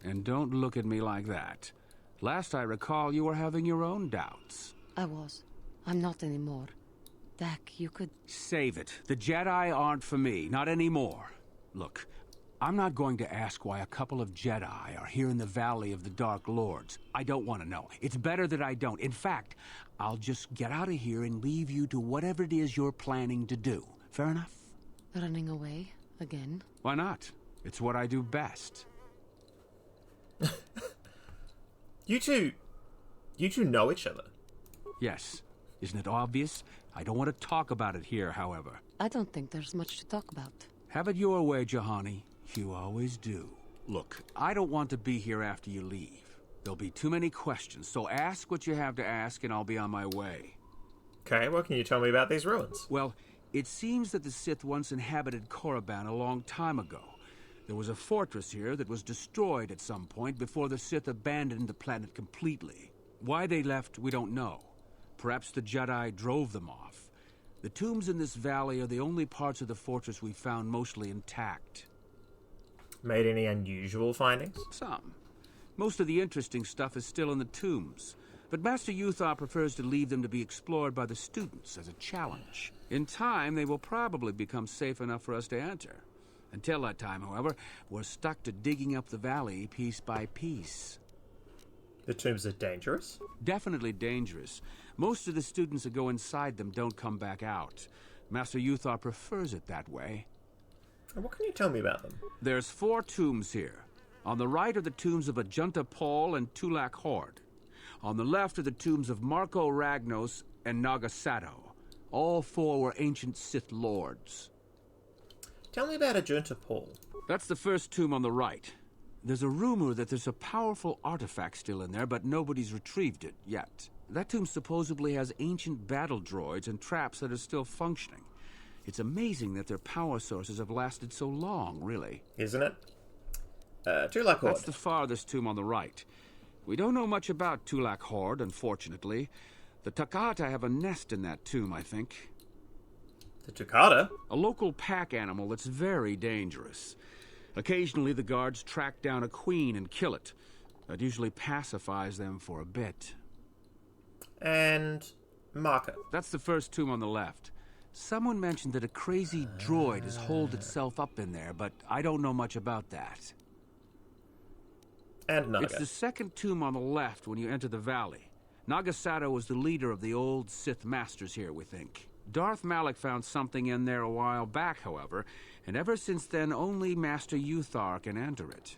And don't look at me like that. Last I recall, you were having your own doubts. I was. I'm not anymore. Dak, you could... Save it. The Jedi aren't for me, not anymore. Look, I'm not going to ask why a couple of Jedi are here in the Valley of the Dark Lords. I don't want to know. It's better that I don't. In fact, I'll just get out of here and leave you to whatever it is you're planning to do. Fair enough? Running away? Again? Why not? It's what I do best. You two know each other? Yes. Isn't it obvious? I don't want to talk about it here, however. I don't think there's much to talk about. Have it your way, Jahani. You always do. Look, I don't want to be here after you leave. There'll be too many questions, so ask what you have to ask and I'll be on my way. Okay, what can you tell me about these ruins? Well, it seems that the Sith once inhabited Korriban a long time ago. There was a fortress here that was destroyed at some point before the Sith abandoned the planet completely. Why they left, we don't know. Perhaps the Jedi drove them off. The tombs in this valley are the only parts of the fortress we found mostly intact. Made any unusual findings? Some. Most of the interesting stuff is still in the tombs, but Master Uthar prefers to leave them to be explored by the students as a challenge. In time, they will probably become safe enough for us to enter. Until that time, however, we're stuck to digging up the valley piece by piece. The tombs are dangerous? Definitely dangerous. Most of the students that go inside them don't come back out. Master Uthar prefers it that way. And what can you tell me about them? There's 4 tombs here. On the right are the tombs of Ajunta Paul and Tulak Horde. On the left are the tombs of Marco Ragnos and Nagasato. All 4 were ancient Sith lords. Tell me about Ajunta Paul. That's the first tomb on the right. There's a rumor that there's a powerful artifact still in there, but nobody's retrieved it yet. That tomb supposedly has ancient battle droids and traps that are still functioning. It's amazing that their power sources have lasted so long, really. Isn't it? Tulak Horde. That's the farthest tomb on the right. We don't know much about Tulak Horde, unfortunately. The Takata have a nest in that tomb, I think. The Takata? A local pack animal that's very dangerous. Occasionally the guards track down a queen and kill it. That usually pacifies them for a bit. And Marco? That's the first tomb on the left. Someone mentioned that a crazy droid has holed itself up in there, but I don't know much about that. And Naga. It's the second tomb on the left when you enter the valley. Nagasato was the leader of the old Sith Masters here, we think. Darth Malak found something in there a while back, however, and ever since then only Master Uthar can enter it.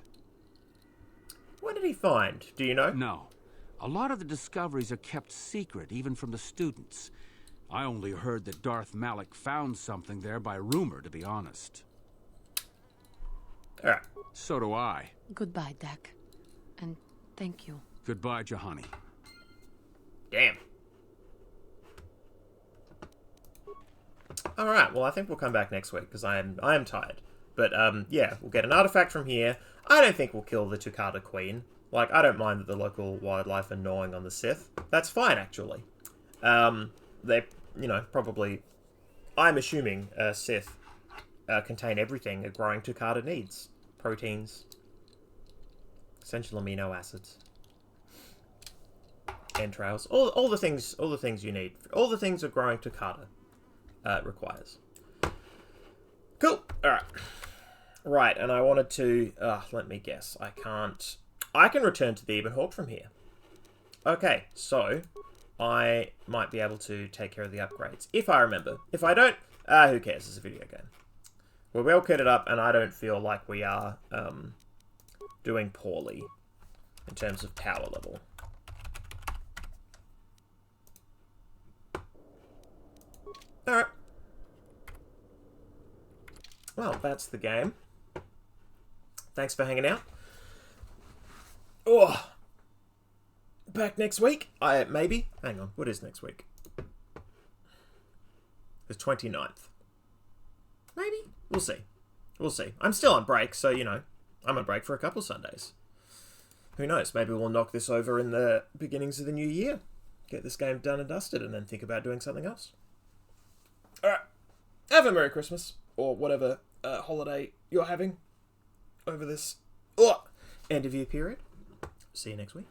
What did he find? Do you know? No. A lot of the discoveries are kept secret, even from the students. I only heard that Darth Malak found something there by rumor, to be honest. Alright. So do I. Goodbye, Dak. And thank you. Goodbye, Jahani. Damn. Alright, well I think we'll come back next week, because I am tired. But, yeah, we'll get an artifact from here. I don't think we'll kill the Tukata Queen. Like, I don't mind that the local wildlife are gnawing on the Sith. That's fine, actually. They, you know, probably... I'm assuming Sith contain everything a growing Tukata needs. Proteins. Essential amino acids. Entrails. All the things you need. All the things a growing Tukata requires. Cool. Alright. Right, and I wanted to... let me guess. I can return to the Ebon Hawk from here. Okay, so... I might be able to take care of the upgrades. If I remember. If I don't... who cares? It's a video game. We're well kitted up, and I don't feel like we are doing poorly in terms of power level. Alright. Well, that's the game. Thanks for hanging out. Oh, back next week? Maybe. Hang on, what is next week? The 29th. Maybe? We'll see. We'll see. I'm still on break, so, you know, I'm on break for a couple Sundays. Who knows? Maybe we'll knock this over in the beginnings of the new year. Get this game done and dusted, and then think about doing something else. Alright. Have a Merry Christmas, or whatever holiday you're having over this end of year period. See you next week.